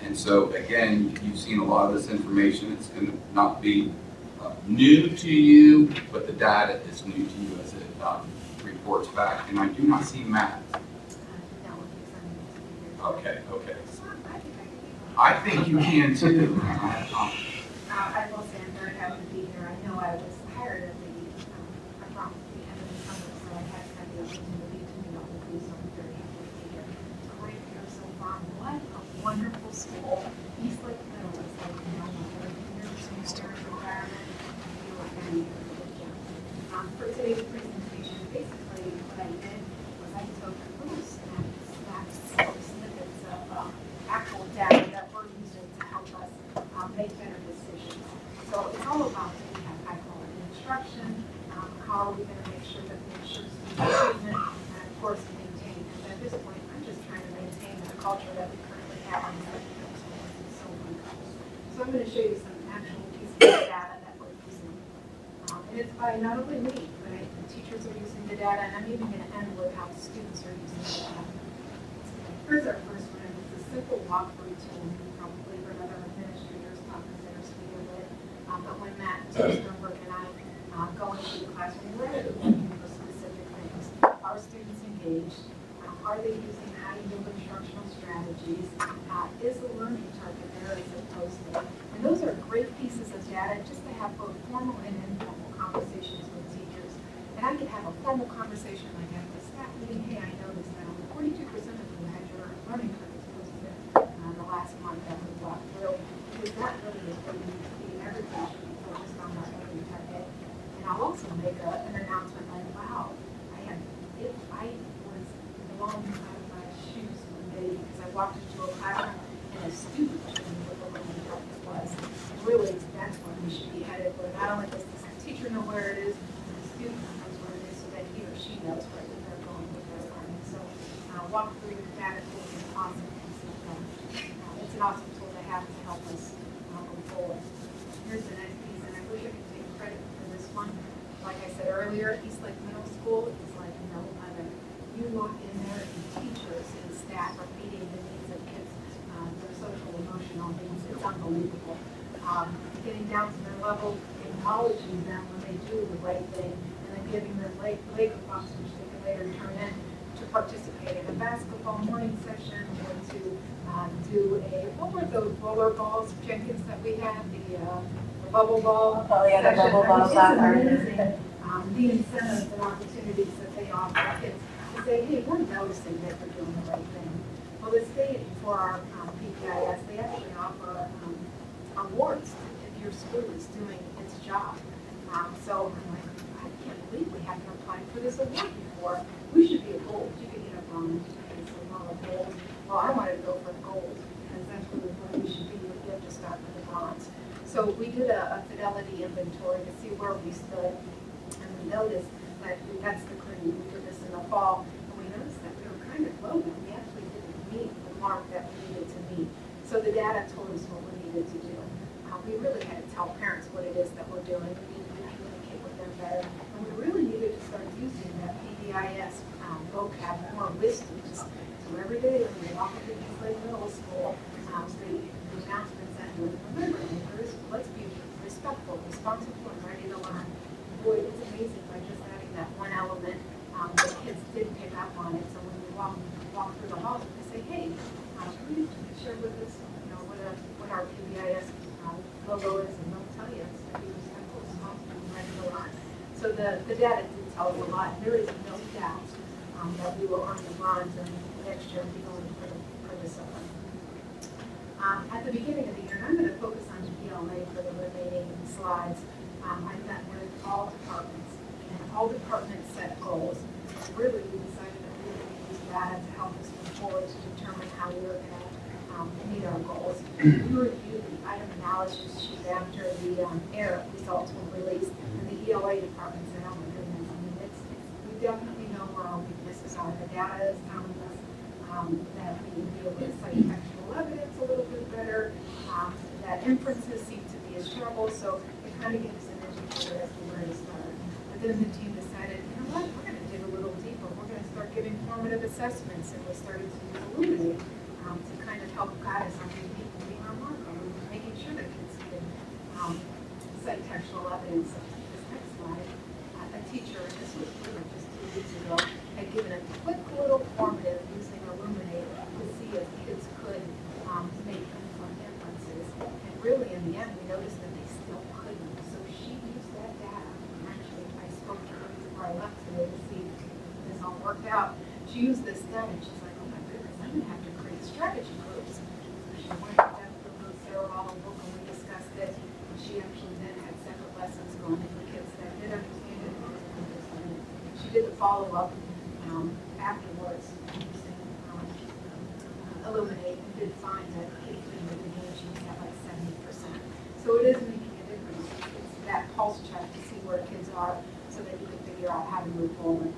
And so again, you've seen a lot of this information. It's going to not be new to you, but the data is new to you as it reports back. And I do not see Matt. Okay. I think you can too. I will say I'm very happy to be here. I know I was hired at around the end of the summer, so I had the opportunity to meet all of you, so I'm very happy to be here. Great year so far. What a wonderful school. East Lake Middle is like, very storied environment. You are very good. For today's presentation, basically what I did was I took little snaps or snippets of actual data that we're using to help us make better decisions. So it's all about high quality instruction, how are we going to make sure that we ensure student achievement, and of course maintain. And at this point, I'm just trying to maintain the culture that we currently have in the secondary schools. It's so wonderful. So I'm going to show you some actual pieces of data that we're using. And it's by not only me, but the teachers are using the data, and I'm even going to end with how students are using the data. Here's our first one. It's a simple walkthrough tool. You probably heard other administrators talk consider speaking of it. But when Matt Sternberg and I go into the classroom, we're looking for specific things. Are students engaged? Are they using high yield instructional strategies? Is the learning target there as opposed to? And those are great pieces of data just to have both formal and informal conversations with teachers. And I could have a formal conversation like at the staff meeting. Hey, I noticed that 42% of you had your learning targets posted. last month that we walked through, because that really is what we need to be, everybody should be focused on that every target. And I'll also make an announcement like, wow, if I was blown out of my shoes one day because I walked into a classroom and a student showed me what the learning target was, really, that's where we should be headed, where not only does the teacher know where it is, but the student knows where it is, so that he or she knows where they're going with their learning. So walk through the data tools is an awesome piece of it's an awesome tool to have to help us move forward. Here's the next piece, and I wish I could take credit for this one. Like I said earlier, Eastlake Middle School is like no other. You walk in there and teachers and staff are meeting the needs of kids, their social, emotional needs. It's unbelievable. Getting down to their level, acknowledging them when they do the right thing, and then giving them Lego boxes which they can later turn in to participate in a basketball morning session or to do what were those roller balls, Jenkins, that we had, the bubble ball Oh, yeah, the session. bubble ball It's soccer. amazing, the incentives and opportunities that they offer kids to say, hey, we're noticing that we're doing the right thing. Well, the state, for our PPIS, they actually offer awards if your school is doing its job. So I'm like, I can't believe we haven't applied for this award before. We should be a gold. You could get a bronze, you could get a gold. Well, I wanted to go for gold because that's really where we should be. You have to start with the bronze. So we did a fidelity inventory to see where we stood, and we noticed that that's the cream. We did this in the fall, and we noticed that we were kind of low, but we actually didn't meet the mark that we needed to meet. So the data told us what we needed to do. We really had to tell parents what it is that we're doing. We needed to communicate with them better, and we really needed to start using that PBIS vocab more with students. So every day when we walk into Eastlake Middle School, the announcements that remember, neighbors, let's be respectful, responsible, and ready to learn. Boy, it's amazing by just adding that one element. The kids did pick up on it. So when we walk through the halls, we say, hey, please share with us, what our PBIS logo is, and they'll tell you it's going to be respectful, responsible, and ready to learn. So the data did tell us a lot. There is no doubt that we will earn the bronze, and next year we'll be going for the silver. At the beginning of the year, and I'm going to focus on ELA for the remaining slides, I met with all departments, and all departments set goals. Really, we decided that we would use data to help us move forward to determine how we were going to meet our goals. We reviewed the item analysis sheet after the AIR results were released, and the ELA department said, oh my goodness, I mean, we definitely know where our weaknesses are. The data is telling us that we need to be able to cite textual evidence a little bit better, that inferences seem to be a struggle, so it kind of gives us an indicator as to where to start. But then the team decided, you know what, we're going to dig a little deeper. We're going to start giving formative assessments, and we started to use Illuminate to kind of help guide us on meeting our mark, making sure that kids can cite textual evidence. This next slide, a teacher, and this was really just 2 weeks ago, had given a quick little formative using Illuminate to see if kids could make informed inferences. And really, in the end, we noticed that they still couldn't. So she used that data. And actually, I spoke to her before I left today to see if this all worked out. She used this data, and she's like, oh my goodness, I'm going to have to create strategy groups. So she went to the Sarah Holland book, and we discussed it. And she actually then had separate lessons going in for kids that did understand it and didn't understand it. She did the follow-up afterwards using Illuminate, and did find that kids in the beginning she was at like 70%. So it is making a difference. It's that pulse check to see where kids are so that you can figure out how to move forward.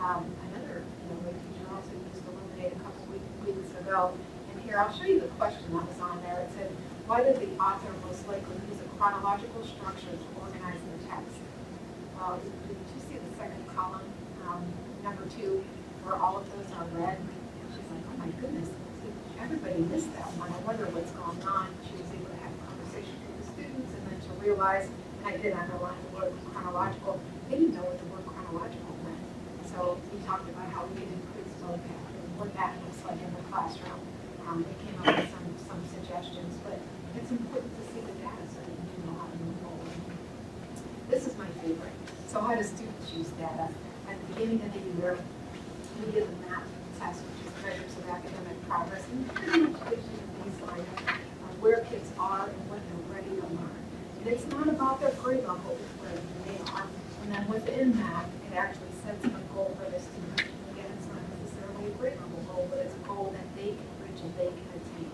Another teacher also used Illuminate a couple weeks ago, and here I'll show you the question that was on there. It said, why did the author most likely use a chronological structure to organize the text? Well, did you see the second column, number 2, where all of those are red? And she's like, oh my goodness, everybody missed that one. I wonder what's going on. She was able to have conversations with the students, and then to realize, and I did underline the word chronological, they didn't know what the word chronological meant. So we talked about how we can increase vocab and what that looks like in the classroom. They came up with some suggestions, but it's important to see the data so that you know how to move forward. This is my favorite. So how do students use data? At the beginning of the year, we did a MAP test, which is measures of academic progress, and pretty much gives you the baseline of where kids are and what they're ready to learn. And it's not about their grade level, it's where they are. And then within that, it actually sets a goal for the student. Again, it's not necessarily a grade level goal, but it's a goal that they can reach and they can attain.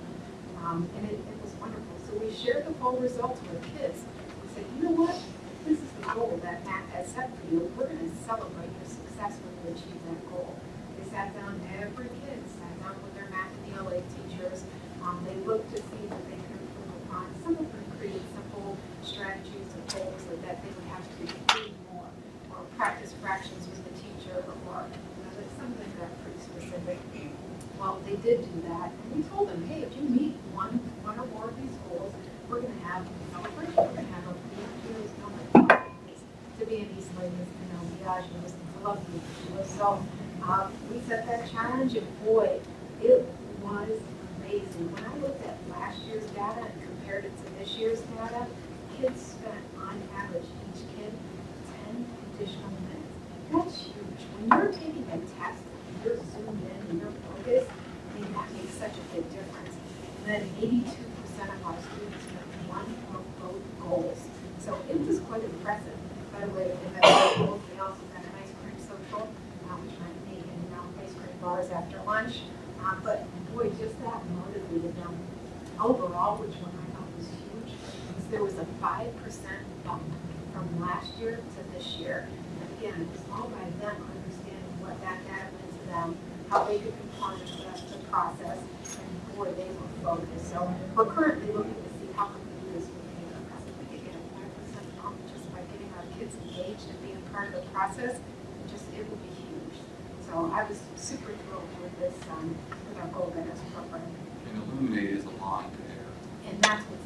And it was wonderful. So we shared the goal results with kids. We said, you know what? This is the goal that Matt has set for you. We're going to celebrate your success when you achieve that goal. They sat down, every kid sat down with their math and ELA teachers. They looked to see what they could improve upon. Some of them created simple strategies or goals so that they would have to do more, or practice fractions with the teacher, or some of them got pretty specific. Well, they did do that, and we told them, hey, if you meet one or more of these goals, we're going to have a celebration. We're going to have a heroes moment to be in East Lake, Viage was lovely. So we set that challenge, and boy, it was amazing. When I looked at last year's data and compared it to this year's data, kids spent on average, each kid, 10 additional minutes. That's huge. When you're taking a test, you're zoomed in and you're focused, I mean, that makes such a big difference. And then 82% of our students met one or both goals. So it was quite impressive. By the way, they met goals. They also had an ice cream social, which meant me and ice cream bars after lunch. But boy, just that motivated them. Overall, which one I thought was huge, was there was a 5% bump from last year to this year. And again, it was all by them understanding what that data meant to them, how they could be part of the process, and boy, they were focused. So we're currently looking to see how we can do this with paper. Because if we could get a 5% bump just by getting our kids engaged and being part of the process, it would be huge. So I was super thrilled with this, with our Goal Getters program. And Illuminate is a line there. And that's what's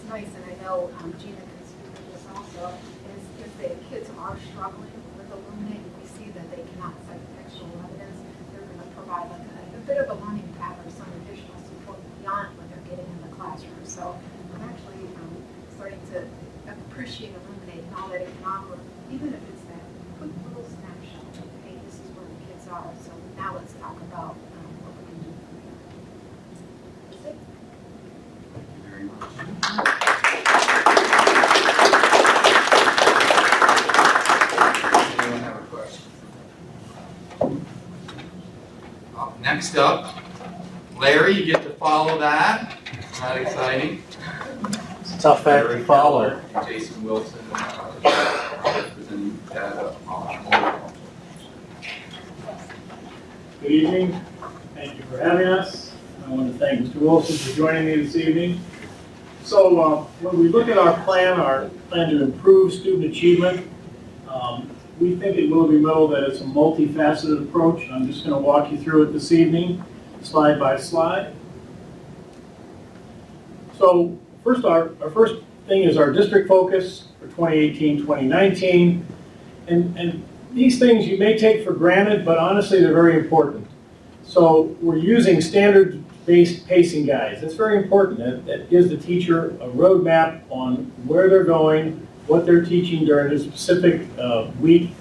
nice, and I know Gina can speak to this also, is if the kids are struggling with Illuminate, and we see that they cannot cite textual evidence, they're going to provide like a bit of a learning path or some additional support beyond what they're getting in the classroom. So I'm actually starting to appreciate Illuminate and all that it can offer, even if it's that quick little snapshot of, hey, this is where the kids are. So now let's talk about what we can do from here. That's it. Thank you very much. Anyone have a question? Next up, Larry, you get to follow that. Isn't that exciting? It's a tough act to follow. And Jason Wilson representing data on. Good evening. Thank you for having us. I want to thank Mr. Wilson for joining me this evening. So when we look at our plan to improve student achievement, we think at Willoughby Middle that it's a multifaceted approach. And I'm just going to walk you through it this evening, slide by slide. So first, our first thing is our district focus for 2018-2019. And these things you may take for granted, but honestly, they're very important. So we're using standard-based pacing guides. That's very important. That gives the teacher a roadmap on where they're going, what they're teaching during a specific week.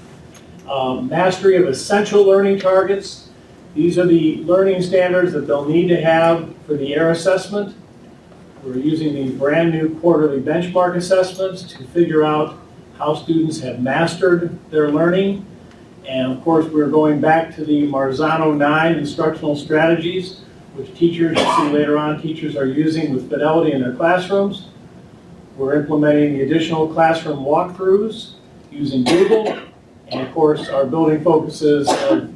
Mastery of essential learning targets. These are the learning standards that they'll need to have for the AIR assessment. We're using these brand new quarterly benchmark assessments to figure out how students have mastered their learning. And of course, we're going back to the Marzano 9 instructional strategies, which teachers, you'll see later on, teachers are using with fidelity in their classrooms. We're implementing the additional classroom walkthroughs using Google. And of course, our building focuses on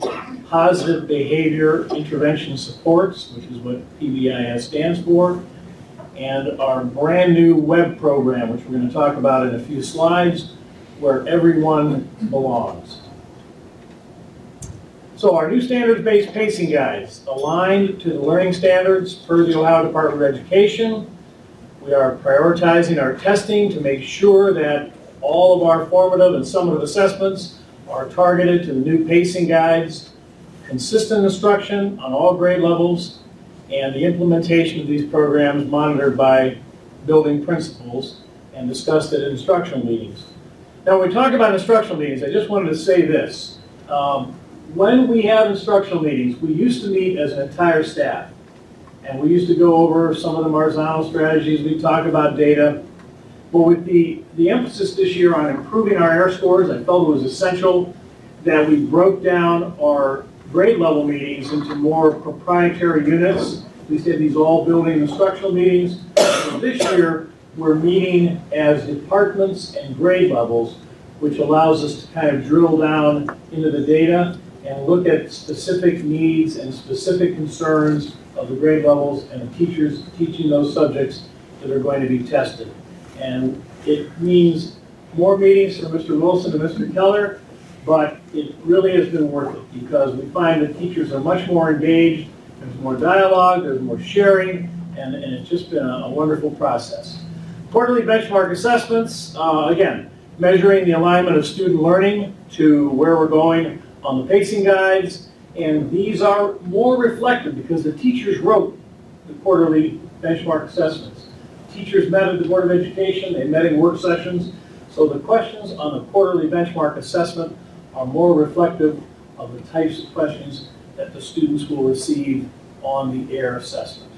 positive behavior intervention supports, which is what PBIS stands for, and our brand new web program, which we're going to talk about in a few slides, where everyone belongs. So our new standards-based pacing guides aligned to the learning standards per the Ohio Department of Education. We are prioritizing our testing to make sure that all of our formative and summative assessments are targeted to the new pacing guides, consistent instruction on all grade levels, and the implementation of these programs monitored by building principals and discussed at instructional meetings. Now, when we talk about instructional meetings, I just wanted to say this. When we have instructional meetings, we used to meet as an entire staff. And we used to go over some of the Marzano strategies, we talk about data. But with the emphasis this year on improving our air scores, I felt it was essential that we broke down our grade level meetings into more proprietary units. We said these all building instructional meetings. So this year, we're meeting as departments and grade levels, which allows us to kind of drill down into the data and look at specific needs and specific concerns of the grade levels and the teachers teaching those subjects that are going to be tested. And it means more meetings for Mr. Wilson and Mr. Keller, but it really has been worth it because we find that teachers are much more engaged, there's more dialogue, there's more sharing, and it's just been a wonderful process. Quarterly benchmark assessments, again, measuring the alignment of student learning to where we're going on the pacing guides, and these are more reflective because the teachers wrote the quarterly benchmark assessments. Teachers met at the Board of Education, they met in work sessions, so the questions on the quarterly benchmark assessment are more reflective of the types of questions that the students will receive on the AIR assessment.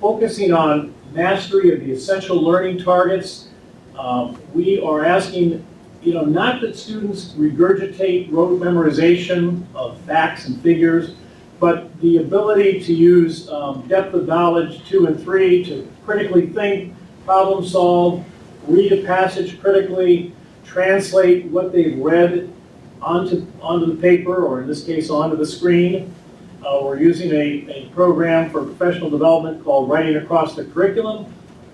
Focusing on mastery of the essential learning targets, we are asking, not that students regurgitate rote memorization of facts and figures, but the ability to use depth of knowledge 2 and 3 to critically think, problem solve, read a passage critically, translate what they've read onto the paper, or in this case, onto the screen. We're using a program for professional development called Writing Across the Curriculum,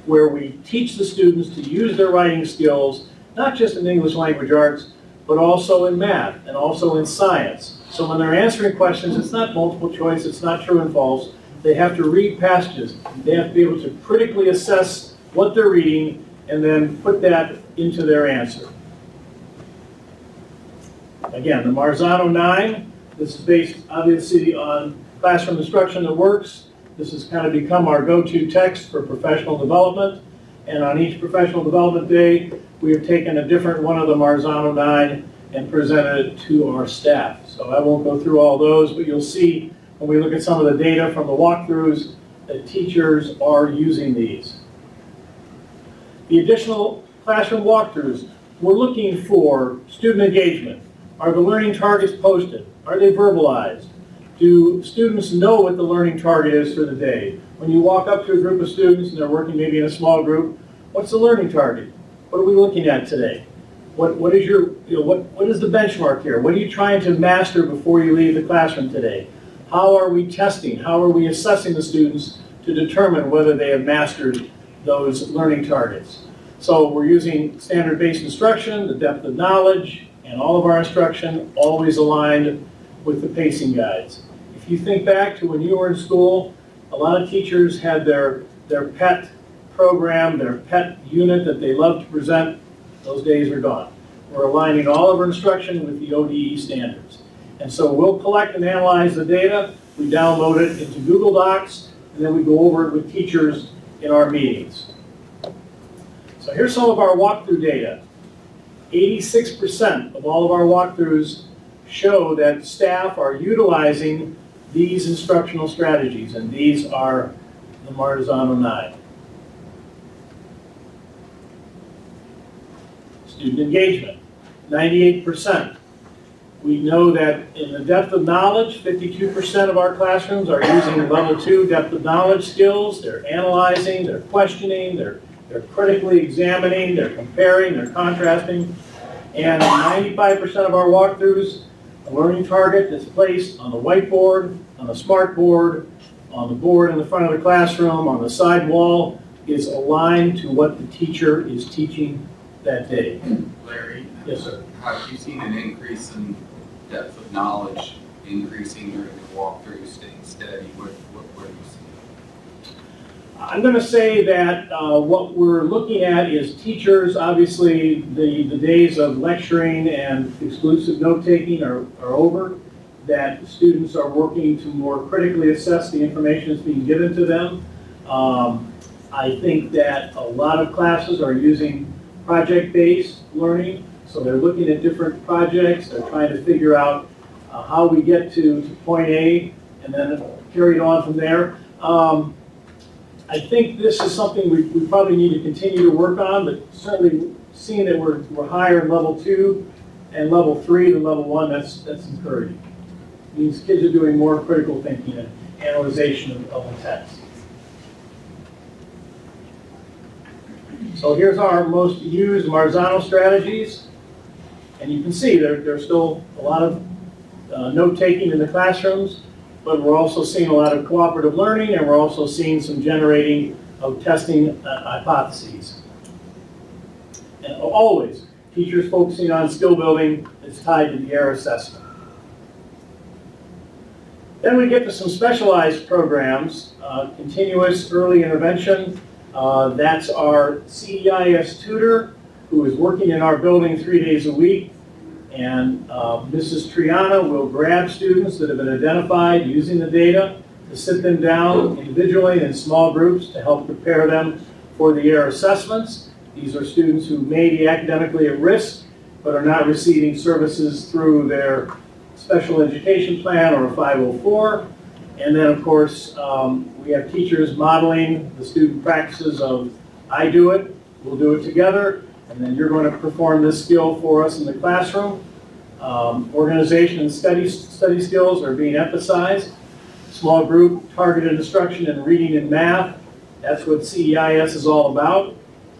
where we teach the students to use their writing skills, not just in English language arts, but also in math and also in science. So when they're answering questions, it's not multiple choice, it's not true and false. They have to read passages. They have to be able to critically assess what they're reading and then put that into their answer. Again, the Marzano 9, this is based obviously on classroom instruction that works. This has kind of become our go-to text for professional development. And on each professional development day, we have taken a different one of the Marzano 9 and presented it to our staff. So I won't go through all those, but you'll see when we look at some of the data from the walkthroughs that teachers are using these. The additional classroom walkthroughs, we're looking for student engagement. Are the learning targets posted? Are they verbalized? Do students know what the learning target is for the day? When you walk up to a group of students and they're working maybe in a small group, what's the learning target? What are we looking at today? What is your, what is the benchmark here? What are you trying to master before you leave the classroom today? How are we testing? How are we assessing the students to determine whether they have mastered those learning targets? So we're using standard-based instruction, the depth of knowledge, and all of our instruction always aligned with the pacing guides. If you think back to when you were in school, a lot of teachers had their pet program, their pet unit that they loved to present. Those days are gone. We're aligning all of our instruction with the ODE standards. And so we'll collect and analyze the data, we download it into Google Docs, and then we go over it with teachers in our meetings. So here's some of our walkthrough data. 86% of all of our walkthroughs show that staff are utilizing these instructional strategies, and these are the Marzano 9. Student engagement, 98%. We know that in the depth of knowledge, 52% of our classrooms are using level 2 depth of knowledge skills. They're analyzing, they're questioning, they're critically examining, they're comparing, they're contrasting. And 95% of our walkthroughs, the learning target is placed on the whiteboard, on the smart board, on the board in the front of the classroom, on the side wall, is aligned to what the teacher is teaching that day. Larry? Yes, sir. Have you seen an increase in depth of knowledge increasing during the walkthrough, staying steady? What do you see? I'm going to say that what we're looking at is teachers, obviously the days of lecturing and exclusive note-taking are over, that students are working to more critically assess the information that's being given to them. I think that a lot of classes are using project-based learning, so they're looking at different projects, they're trying to figure out how we get to point A, and then carried on from there. I think this is something we probably need to continue to work on, but certainly seeing that we're higher in level 2 and level 3 than level 1, that's encouraging. It means kids are doing more critical thinking and analyzation of the text. So here's our most used Marzano strategies. And you can see there's still a lot of note-taking in the classrooms, but we're also seeing a lot of cooperative learning, and we're also seeing some generating of testing hypotheses. And always, teachers focusing on skill building is tied to the error assessment. Then we get to some specialized programs, continuous early intervention. That's our CEIS tutor who is working in our building 3 days a week. And Mrs. Triana will grab students that have been identified using the data to sit them down individually in small groups to help prepare them for the error assessments. These are students who may be academically at risk but are not receiving services through their special education plan or a 504. And then, of course, we have teachers modeling the student practices of I do it, we'll do it together, and then you're going to perform this skill for us in the classroom. Organization and study skills are being emphasized. Small group, targeted instruction in reading and math. That's what CEIS is all about.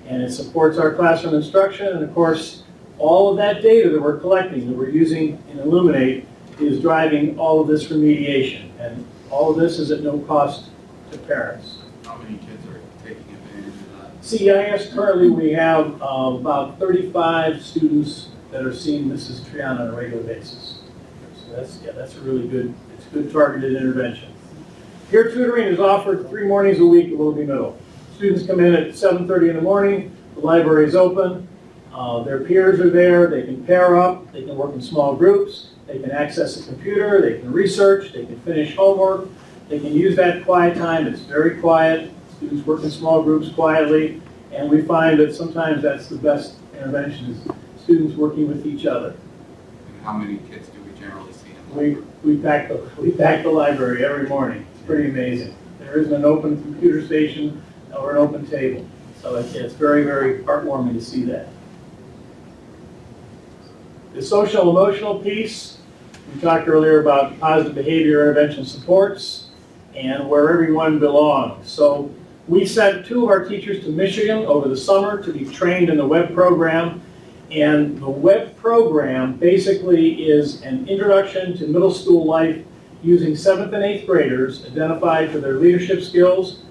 And it supports our classroom instruction. And of course, all of that data that we're collecting, that we're using in Illuminate, is driving all of this remediation. And all of this is at no cost to parents. How many kids are taking advantage of that? CEIS, currently we have about 35 students that are seeing Mrs. Triana on a regular basis. So that's a really good, it's good targeted intervention. Peer tutoring is offered 3 mornings a week at Willoughby Middle. Students come in at 7:30 in the morning, the library is open, their peers are there, they can pair up, they can work in small groups, they can access a computer, they can research, they can finish homework, they can use that quiet time, it's very quiet, students work in small groups quietly, and we find that sometimes that's the best intervention is students working with each other. And how many kids do we generally see in We pack the library every morning. It's pretty amazing. There isn't an open computer station or an open table. So it's very, very heartwarming to see that. The social emotional piece, we talked earlier about positive behavior intervention supports and where everyone belongs. So we sent 2 of our teachers to Michigan over the summer to be trained in the web program. And the web program basically is an introduction to middle school life using 7th and 8th graders identified for their leadership skills,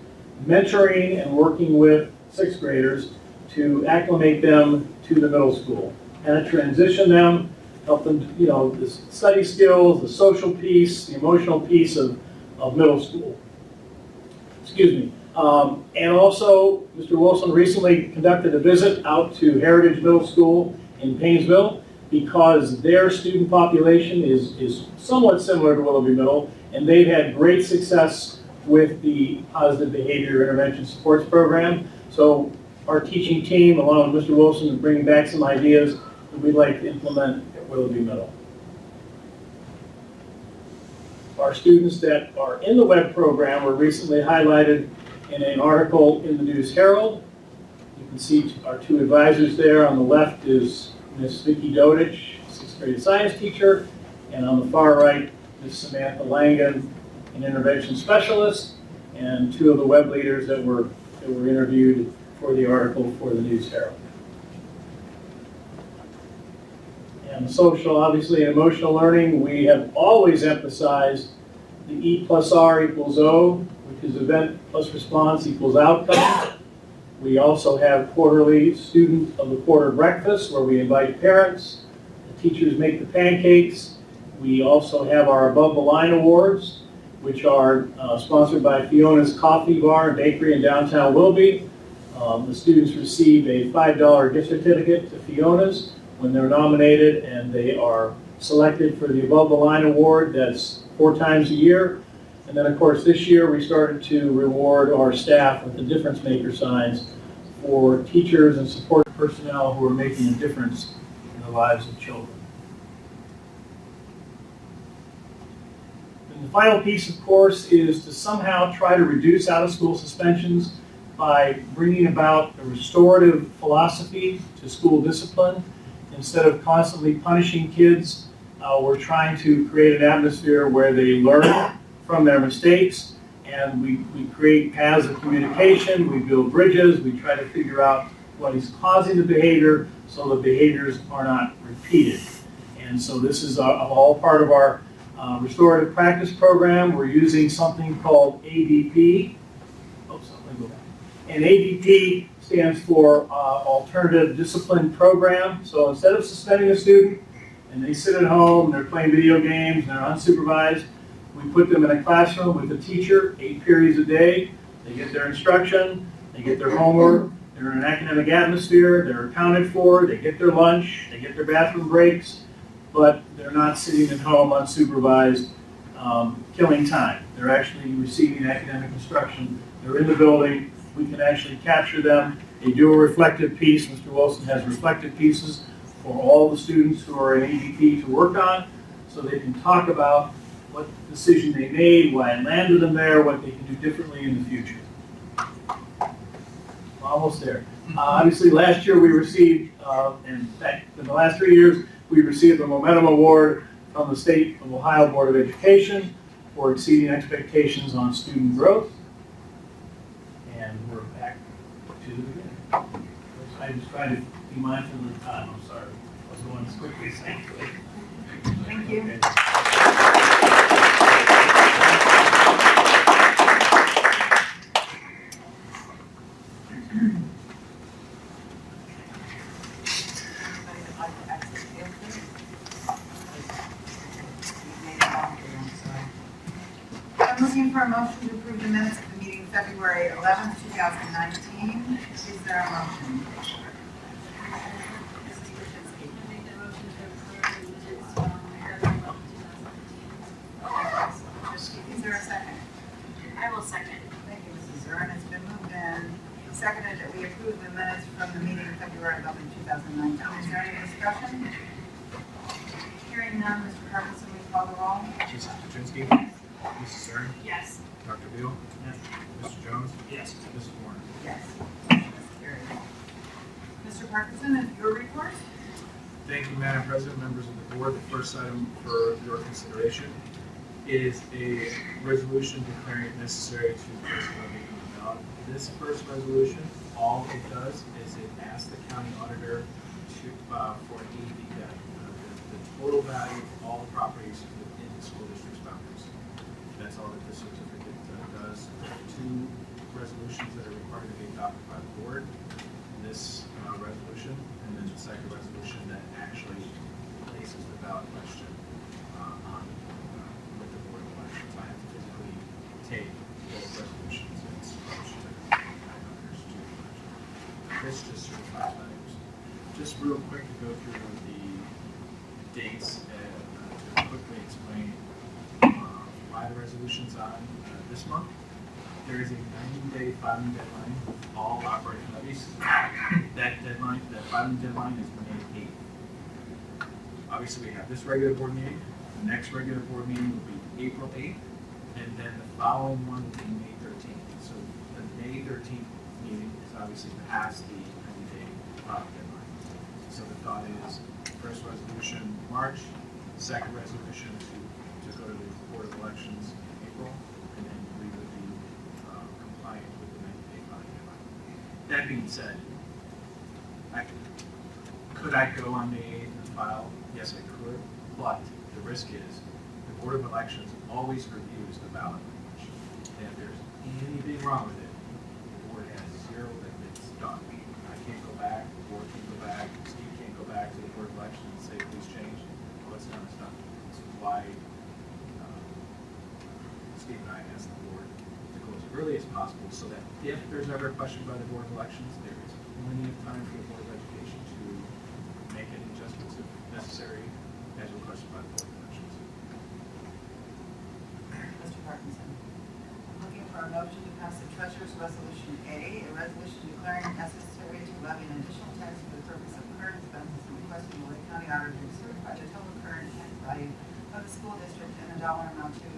mentoring and working with 6th graders to acclimate them to the middle school and transition them, help them, the study skills, the social piece, the emotional piece of middle school. Excuse me. And also, Mr. Wilson recently conducted a visit out to Heritage Middle School in Paynesville because their student population is somewhat similar to Willoughby Middle, and they've had great success with the Positive Behavior Intervention Supports Program. So our teaching team, along with Mr. Wilson, is bringing back some ideas that we'd like to implement at Willoughby Middle. Our students that are in the web program were recently highlighted in an article in the News Herald. You can see our 2 advisors there. On the left is Ms. Vicki Dodich, 6th grade science teacher, and on the far right, Ms. Samantha Langan, an intervention specialist, and 2 of the web leaders that were interviewed for the article for the News Herald. And social, obviously, and emotional learning, we have always emphasized the E plus R equals O, which is event plus response equals outcome. We also have quarterly student of the quarter breakfast where we invite parents. The teachers make the pancakes. We also have our Above the Line Awards, which are sponsored by Fiona's Coffee Bar and Bakery in downtown Willoughby. The students receive a $5 gift certificate to Fiona's when they're nominated, and they are selected for the Above the Line Award. That's 4 times a year. And then, of course, this year we started to reward our staff with the Difference Maker signs for teachers and support personnel who are making a difference in the lives of children. And the final piece, of course, is to somehow try to reduce out-of-school suspensions by bringing about a restorative philosophy to school discipline. Instead of constantly punishing kids, we're trying to create an atmosphere where they learn from their mistakes, and we create paths of communication, we build bridges, we try to figure out what is causing the behavior so the behaviors are not repeated. And so this is all part of our restorative practice program. We're using something called ADP. Oops, let me go back. And ADP stands for Alternative Discipline Program. So instead of suspending a student and they sit at home, they're playing video games, and they're unsupervised, we put them in a classroom with a teacher, 8 periods a day. They get their instruction, they get their homework, they're in an academic atmosphere, they're accounted for, they get their lunch, they get their bathroom breaks, but they're not sitting at home unsupervised, killing time. They're actually receiving academic instruction. They're in the building. We can actually capture them. They do a reflective piece. Mr. Wilson has reflective pieces for all the students who are in ADP to work on, so they can talk about what decision they made, why it landed them there, what they can do differently in the future. Almost there. Obviously, last year we received, in fact, in the last 3 years, we received the Momentum Award from the State of Ohio Board of Education for exceeding expectations on student growth. And we're back to the beginning. I was trying to be mindful of the time. I'm sorry. I was going as quickly as I could. Thank you. Okay. Anybody would like to exit the field, please? You made it all through, I'm sorry. I'm looking for a motion to approve the minutes of the meeting February 11th, 2019. Is there a motion? Mrs. Krasinski. Make the motion to approve the minutes from February 2019. Is there a second? I will second. Thank you, Mrs. Zern. It's been moved and seconded that we approve the minutes from the meeting February 11th, 2019. Is there any discussion? Hearing none, Mr. Parkinson, will you call the roll? Mrs. Krasinski? Mrs. Zern? Yes. Dr. Beal? Yes. Mr. Jones? Yes. Mrs. Warner? Yes. Motion is carried. Mr. Parkinson, your report? Thank you, Madam President, members of the board. The first item for your consideration is a resolution declaring it necessary to place a levy on the ballot. This first resolution, all it does is it asks the county auditor to, for an EV debt, the total value of all the properties within the school district's boundaries. That's all that this certificate does. There are 2 resolutions that are required to be adopted by the board. This resolution, and then the second resolution that actually places the ballot question on with the board of elections. I have to physically take both resolutions and submit to this just certifies values. Just real quick to go through the dates and to quickly explain why the resolution's on this month. There is a 90-day filing deadline for all operating levies. That filing deadline is May 8th. Obviously, we have this regular board meeting. The next regular board meeting will be April 8th, and then the following one will be May 13th. So the May 13th meeting is obviously past the 90-day filing deadline. So the thought is, first resolution March, second resolution to go to the Board of Elections in April, and then we would be compliant with the 90-day filing deadline. That being said, could I go on May 8th and file? Yes, I could, but the risk is the Board of Elections always reviews the ballot language. And if there's anything wrong with it, the board has 0 that it's done. I can't go back, the board can't go back, Steve can't go back to the Board of Elections and say, please change. What's done is done. This is why Steve and I asked the board to go as early as possible so that if there's ever a question by the Board of Elections, there is plenty of time for the Board of Education to make any adjustments if necessary as requested by the Board of Elections. Mr. Parkinson. I'm looking for a motion to pass the Treasurer's Resolution A, a resolution declaring it necessary to levy an additional tax for the purpose of current expenses and requesting the Lake County Auditor to certify the total current tax value of the school district and a dollar amount to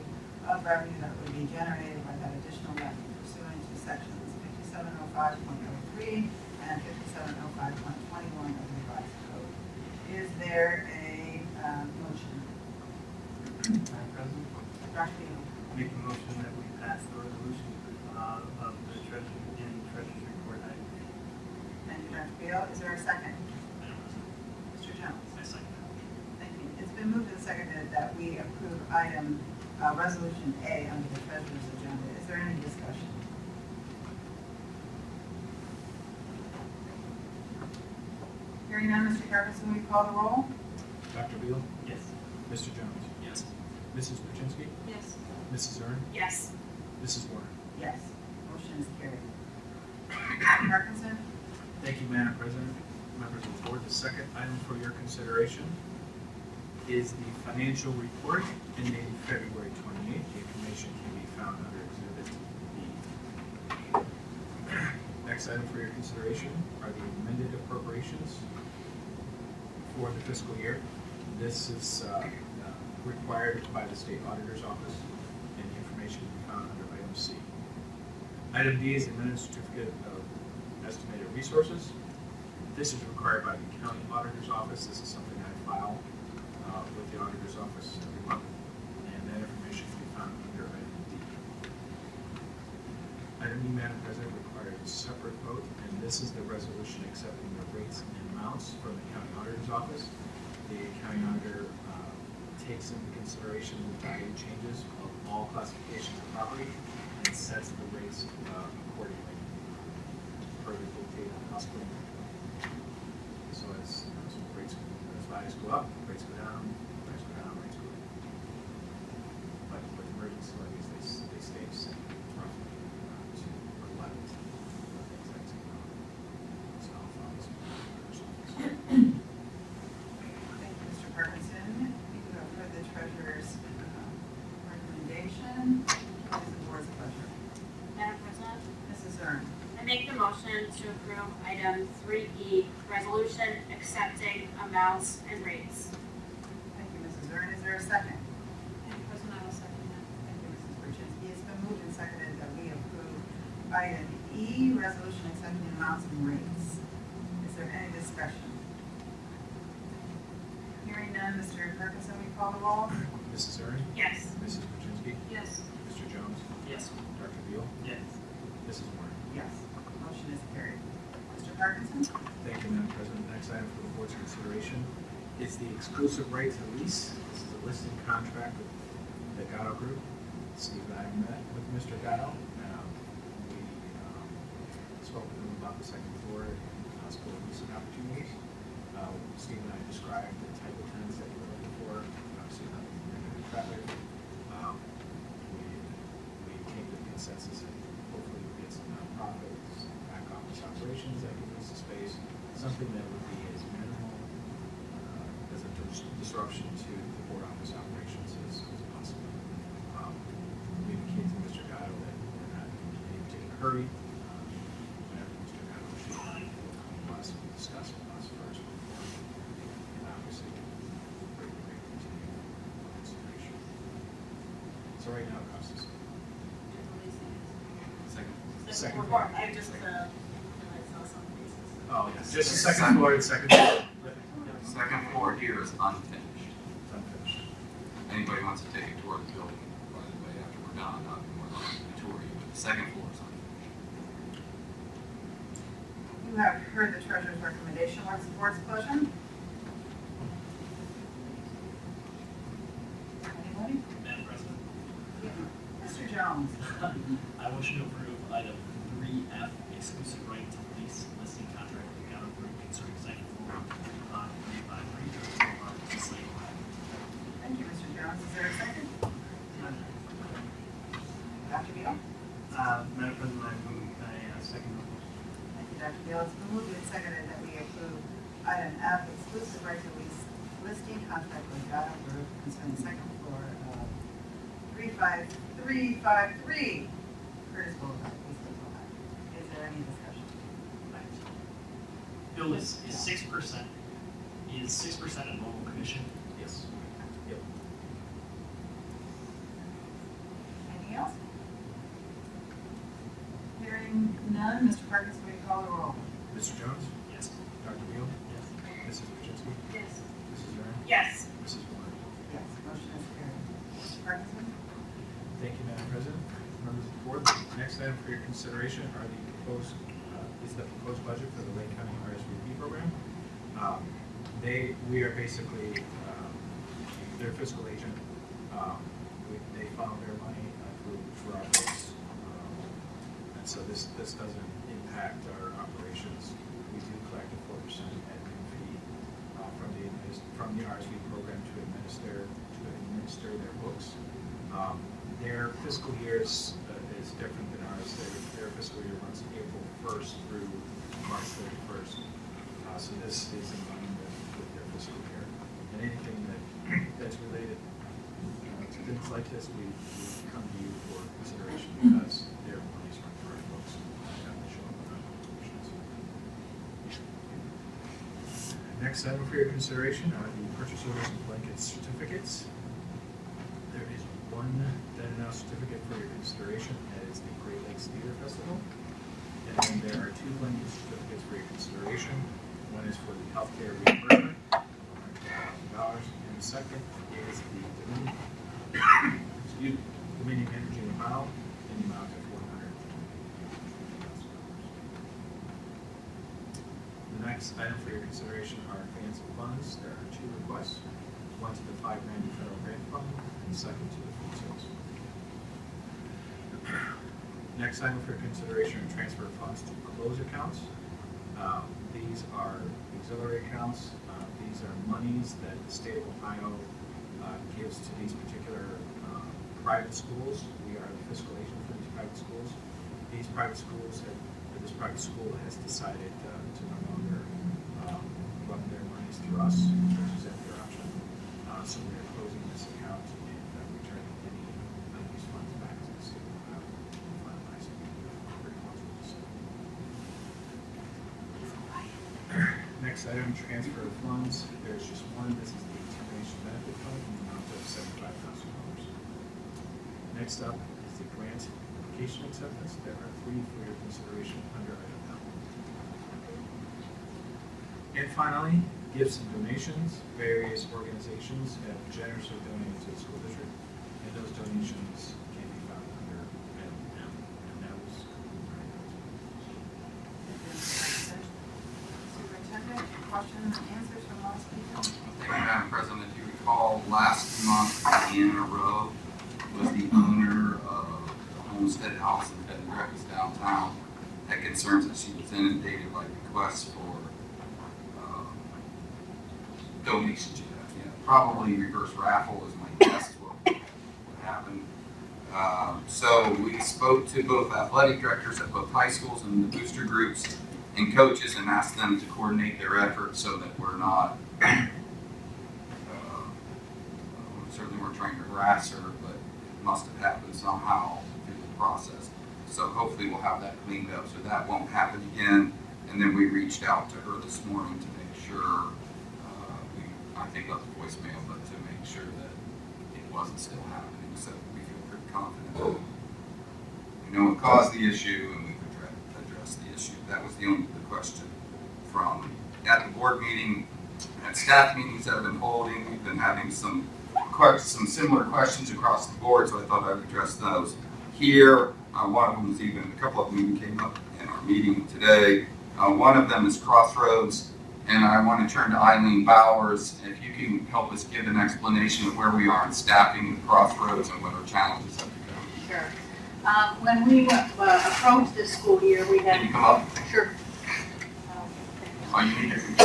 of revenue that would be generated by that additional levy pursuant to sections 5705.03 and 5705.21 of the revised code. Is there a motion? Madam President, Dr. Beal? make a motion that we pass the resolution of the treasurer's report item. Thank you, Dr. Beal. Is there a second? Mr. Jones? I second Thank you. It's been moved and seconded that we approve item, resolution A under the treasurer's agenda. Is there any discussion? Hearing none, Mr. Ferguson, will you call the roll? Dr. Beal? that. Yes. Mr. Jones? Yes. Mrs. Brzezinski? Yes. Mrs. Zern? Yes. Mrs. Warner? Yes. Motion is carried. Dr. Parkinson? Thank you, Madam President. Members of the board, the second item for your consideration is the financial report ending February 28th. The information can be found under Exhibit B. Next item for your consideration are the amended appropriations for the fiscal year. This is required by the State Auditor's Office, and the information can be found under item C. Item D is the amended certificate of estimated resources. This is required by the County Auditor's Office. This is something I file with the Auditor's Office every month, and that information can be found under item D. Item E, Madam President, requires a separate vote, and this is the resolution accepting the rates and amounts from the County Auditor's Office. The County Auditor takes into consideration the value changes of all classifications of property and sets the rates accordingly per the dictate of the hospital. So as rates, as values go up, rates go down, rates go down, rates go up. But with emergency levies, they stay the same, roughly 2 or 11. So I'll follow this. Thank you, Mr. Parkinson. You have heard the treasurer's recommendation. What is the board's pleasure? Madam President, Mrs. Zern? I make the motion to approve item 3E, resolution accepting amounts and rates. Thank you, Mrs. Zern. Is there a second? Madam President, I will second that. Thank you, Mrs. Brzezinski. It's been moved and seconded that we approve item E, resolution accepting amounts and rates. Is there any discussion? Hearing none, Mr. Ferguson, will you call the roll? Mrs. Zern? Yes. Mrs. Brzezinski? Yes. Mr. Jones? Yes. Dr. Beal? Yes. Mrs. Warner? Yes. Motion is carried. Mr. Parkinson? Thank you, Madam President. Next item for the board's consideration is the exclusive right to lease. This is a listing contract with the Gatto Group. Steve and I met with Mr. Gatto. We spoke with him about the second floor and possible leasing opportunities. Steve and I described the type of tenants that we were looking for. Obviously, nothing negative traffic. We came to a consensus and hopefully we get some nonprofits, back office operations that can use the space, something that would be as minimal as a disruption to the board office operations as possible. We indicated to Mr. Gatto that we're not in any particular hurry. Whenever Mr. Gatto should come to us and discuss with us first. And obviously, we're going to continue consideration. So right now, it costs us. Second floor. I just, I saw some pieces. Oh, yes, just the second floor and second floor. Second floor here is unfinished. It's unfinished. Anybody wants to take a tour of the building, by the way, after we're done, I'll be more than happy to tour you, but the second floor is unfinished. You have heard the treasurer's recommendation. What's the board's pleasure? Anybody? Madam President, Mr. Jones? I motion to approve item 3F, exclusive right to lease listing contract with Gatto Group concerning second floor on 353 Boulevard, East Lake, Ohio. Thank you, Mr. Jones. Is there a second? Dr. Beal? Madam President, I move, second the motion. Thank you, Dr. Beal. It's been moved and seconded that we approve item F, exclusive right to lease listing contract with Gatto Group concerning second floor of 35353 Curtis Boulevard, East Lake, Ohio. Is there any discussion? Bill, is 6%, is 6% a normal commission? Yes. Yep. none, Mr. Perkins, will you call the roll? Mr. Jones? Yes. Dr. Beal? Yes. Mrs. Wojcicki? Yes. Mrs. Zern? Yes. Mrs. Warren? Yes, motion is carried. Mr. Ferguson? Thank you, Madam President. Members of the board, the next item for your consideration are the proposed, is the proposed budget for the Lake County RSVP program. We are basically their fiscal agent. They funnel their money through our books. And so this doesn't impact our operations. We do collect a 4% admin fee from the RSV program to administer their books. Their fiscal year is different than ours. Their fiscal year runs April 1st through March 31st. So this is in line with their fiscal year. And anything that's related to things like this, we come to you for consideration because their money's run through our books. And they show up on our operations. Next item for your consideration are the purchase orders and blanket certificates. There is one then-and-now certificate for your consideration. That is the Great Lakes Theater Festival. And then there are two blanket certificates for your consideration. One is for the healthcare reimbursement, $100,000, and the second is the Dominion Energy and Mile in the amount of $400,000. The next item for your consideration are advance of funds. There are two requests. One to the 590 Federal Grant Fund, and the second to the food sales. Next item for consideration are transfer of funds to close accounts. These are auxiliary accounts. These are monies that the state of Ohio gives to these particular private schools. We are the fiscal agent for these private schools. This private school has decided to no longer run their monies through us, which is at their option. So we are closing this account and returning any unused funds back to the state of Ohio. Finalizing pretty much what this. Next item, transfer of funds. There's just one. This is the termination benefit fund in the amount of $75,000. Next up is the grant application acceptance. There are three for your consideration under item L. And finally, gifts and donations. Various organizations have generously donated to the school district, and those donations can be found under item M. And that was Superintendent, questions and answers from all speakers? Thank you, Madam President. If you recall, last month, Deanna Rowe was the owner of the Homestead House in Bed and Breakfast downtown. Had concerns that she was inundated by requests for donations to that. Yeah, probably reverse raffle is my guess what happened. So we spoke to both athletic directors at both high schools and the booster groups and coaches and asked them to coordinate their efforts so that we're not, certainly we're trying to harass her, but it must have happened somehow through the process. So hopefully we'll have that cleaned up so that won't happen again. And then we reached out to her this morning to make sure, I think left a voicemail, but to make sure that it wasn't still happening. So we feel pretty confident that we know what caused the issue and we've addressed the issue. That was the question from at the board meeting, at staff meetings that I've been holding. We've been having some similar questions across the board, so I thought I'd address those here. One of them was even, a couple of them even came up in our meeting today. One of them is Crossroads. And I want to turn to Eileen Bowers. If you can help us give an explanation of where we are in staffing and Crossroads and what our challenges have become. Sure. When we approached this school year, we had. Can you come up? Sure. Oh, you need to. I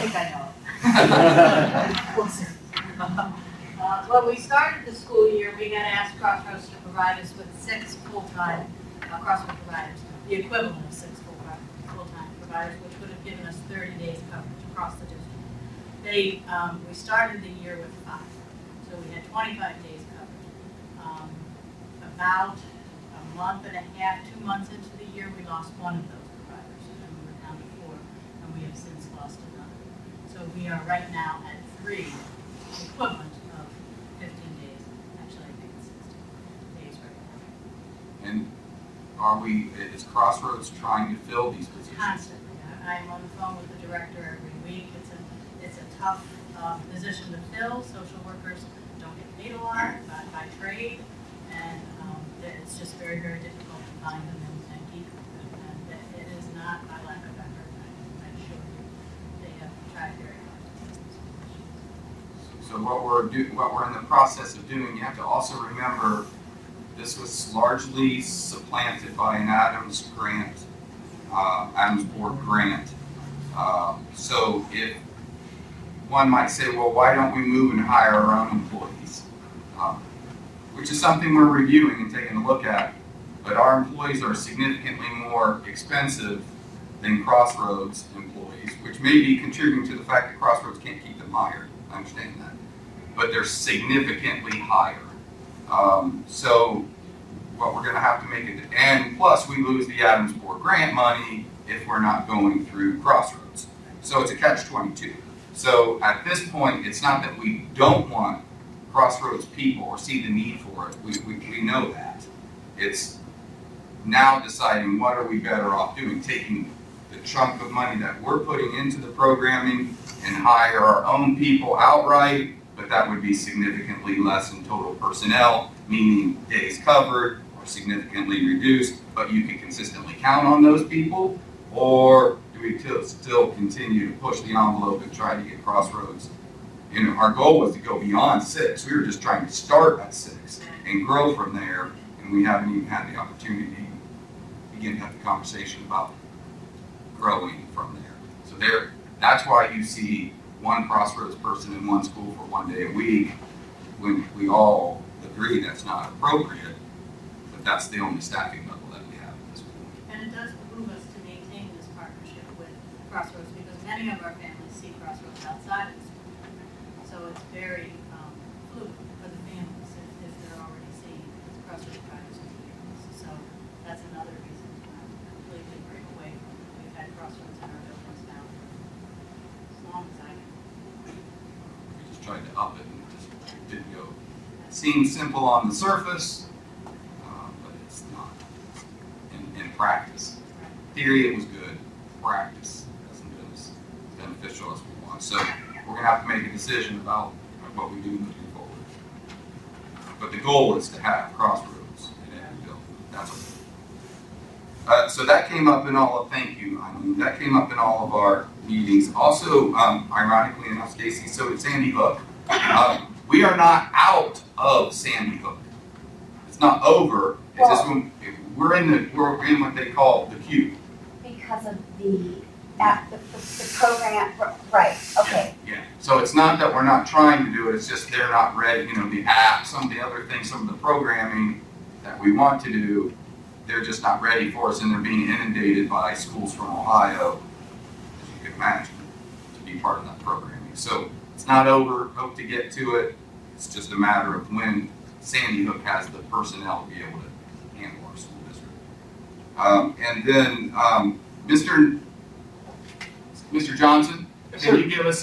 think I know. We'll see. When we started the school year, we had asked Crossroads to provide us with 6 full-time Crossroads providers, the equivalent of 6 full-time providers, which would have given us 30 days coverage across the district. We started the year with 5, so we had 25 days coverage. About a month and a half, 2 months into the year, we lost one of those providers, and we were down to 4, and we have since lost another. So we are right now at 3, equivalent of 15 days. Actually, I think it's 16 days right now. And is Crossroads trying to fill these positions? Constantly. I'm on the phone with the director every week. It's a tough position to fill. Social workers don't get paid a lot by trade, and it's just very, very difficult to find them and keep them. And it is not by lack of effort. I assure you, they have tried very hard to fill these positions. So what we're in the process of doing, you have to also remember, this was largely supplanted by an Adams Board grant. So if one might say, well, why don't we move and hire our own employees? Which is something we're reviewing and taking a look at, but our employees are significantly more expensive than Crossroads employees, which may be contributing to the fact that Crossroads can't keep them hired. I understand that. But they're significantly higher. So what we're gonna have to make it, and plus we lose the Adams Board grant money if we're not going through Crossroads. So it's a catch-22. So at this point, it's not that we don't want Crossroads people or see the need for it. We know that. It's now deciding what are we better off doing, taking the chunk of money that we're putting into the programming and hire our own people outright, but that would be significantly less in total personnel, meaning days covered or significantly reduced, but you can consistently count on those people, or do we still continue to push the envelope and try to get Crossroads? You know, our goal was to go beyond 6. We were just trying to start at 6 and grow from there, and we haven't even had the opportunity to begin to have the conversation about growing from there. So that's why you see one Crossroads person in one school for 1 day a week, when we all agree that's not appropriate, but that's the only staffing level that we have at this point. And it does behoove us to maintain this partnership with Crossroads, because many of our families see Crossroads outside of the school. So it's very fluid for the families if they're already seeing Crossroads providers in the families. So that's another reason to completely break away from it. We've had Crossroads in our buildings now for as long as I can. We just tried to up it and it just didn't go. It seems simple on the surface, but it's not in practice. Theory, it was good. Practice hasn't been as beneficial as we want. So we're going to have to make a decision about what we do moving forward. But the goal is to have Crossroads in every building. That's what. So that came up in all of, thank you, that came up in all of our meetings. Also, ironically enough, Stacy, so did Sandy Hook. We are not out of Sandy Hook. It's not over. It's just when we're in what they call the queue. Because of the program, right, okay. Yeah. So it's not that we're not trying to do it. It's just they're not ready. You know, the app, some of the other things, some of the programming that we want to do, they're just not ready for us, and they're being inundated by schools from Ohio, as you can imagine, to be part of that programming. So it's not over. Hope to get to it. It's just a matter of when Sandy Hook has the personnel to be able to handle our school district. And then Mr. Johnson, can you give us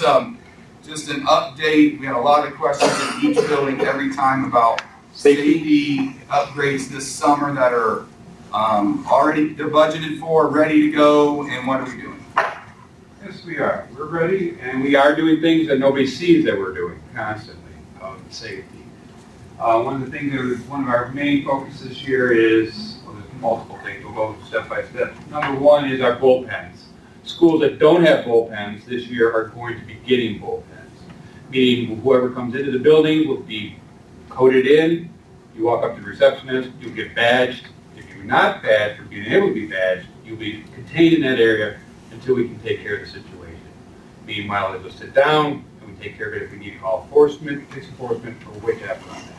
just an update? We had a lot of questions in each building every time about safety upgrades this summer that are already they're budgeted for, ready to go, and what are we doing? Yes, we are. We're ready, and we are doing things that nobody sees that we're doing constantly. Safety. One of the things that was one of our main focuses this year is, well, there's multiple things. We'll go step by step. Number one is our bullpens. Schools that don't have bullpens this year are going to be getting bullpens. Meaning whoever comes into the building will be coded in. You walk up to the receptionist, you'll get badged. If you're not badged or being able to be badged, you'll be contained in that area until we can take care of the situation. Meanwhile, they'll sit down and we take care of it if we need to call enforcement, fix enforcement, or wait to happen on that.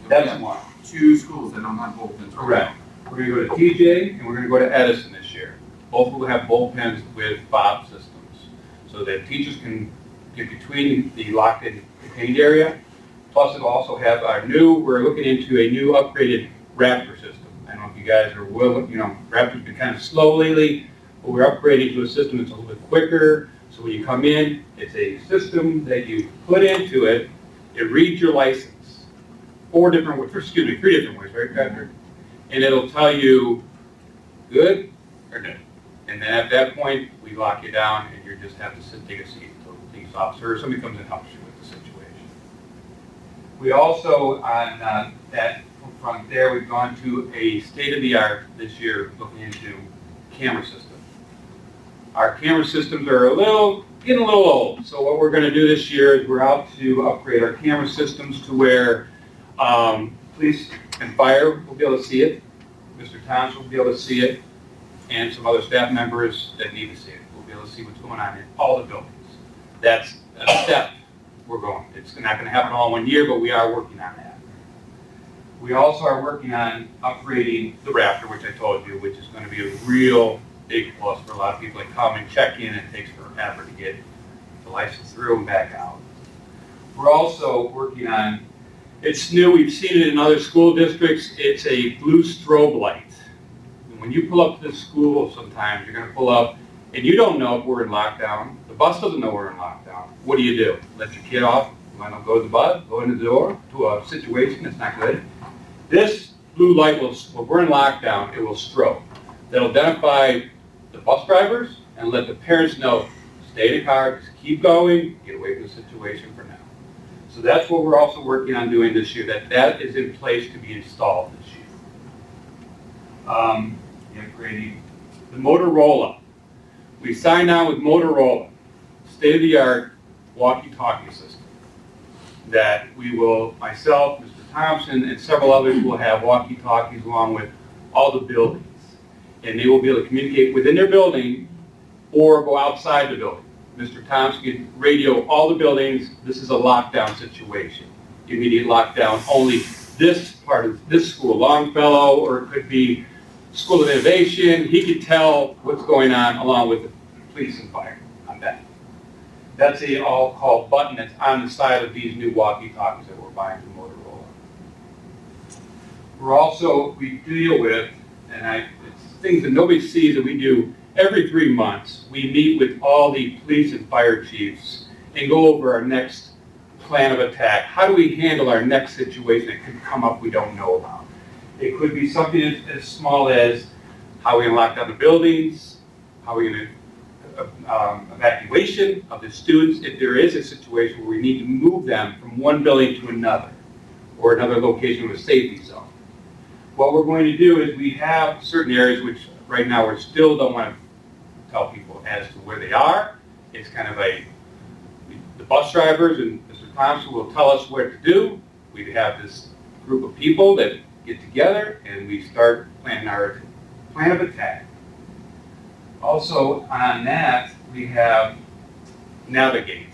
That's one. 2 schools that don't have bullpens. Correct. We're going to go to TJ and we're going to go to Edison this year. Both will have bullpens with fob systems so that teachers can get between the locked and contained area. Plus it'll also have we're looking into a new upgraded Raptor system. I don't know if you guys are Raptor's been kind of slow lately, but we're upgrading to a system that's a little bit quicker. So when you come in, it's a system that you put into it, it reads your license. 3 different ways, right, Patrick? And it'll tell you good or no. And then at that point, we lock you down and you just have to take a seat until the police officer or somebody comes and helps you with the situation. We also, on that front there, we've gone to a state-of-the-art this year looking into camera systems. Our camera systems are getting a little old. So what we're going to do this year is we're out to upgrade our camera systems to where police and fire will be able to see it, Mr. Thompson will be able to see it, and some other staff members that need to see it will be able to see what's going on in all the buildings. That's a step we're going. It's not going to happen all in 1 year, but we are working on that. We also are working on upgrading the Raptor, which I told you, which is going to be a real big plus for a lot of people that come and check in. It takes forever to get the license through and back out. We're also working on, it's new, we've seen it in other school districts, it's a blue strobe light. And when you pull up to the school sometimes, you're going to pull up and you don't know if we're in lockdown. The bus doesn't know we're in lockdown. What do? Let your kid off, you want to go to the bus, go in the door to a situation that's not good. This blue light will, when we're in lockdown, it will strobe. That'll identify the bus drivers and let the parents know, stay in the car, just keep going, get away from the situation for now. So that's what we're also working on doing this year, that is in place to be installed this year. Upgrading the Motorola. We signed on with Motorola, state-of-the-art walkie-talkie system that we will, myself, Mr. Thompson, and several others will have walkie-talkies along with all the buildings. And they will be able to communicate within their building or go outside the building. Mr. Thompson can radio all the buildings. This is a lockdown situation. Immediate lockdown, only this part of this school, Longfellow, or it could be School of Innovation. He could tell what's going on along with the police and fire on that. That's a all-call button that's on the side of these new walkie-talkies that we're buying from Motorola. We're also, we deal with, and it's things that nobody sees that we do every 3 months. We meet with all the police and fire chiefs and go over our next plan of attack. How do we handle our next situation that could come up we don't know about? It could be something as small as how we can lock down the buildings, how we can evacuation of the students if there is a situation where we need to move them from one building to another or another location with a safety zone. What we're going to do is we have certain areas which right now we still don't want to tell people as to where they are. It's kind of the bus drivers and Mr. Thompson will tell us what to do. We have this group of people that get together and we start planning our plan of attack. Also on that, we have Navigate.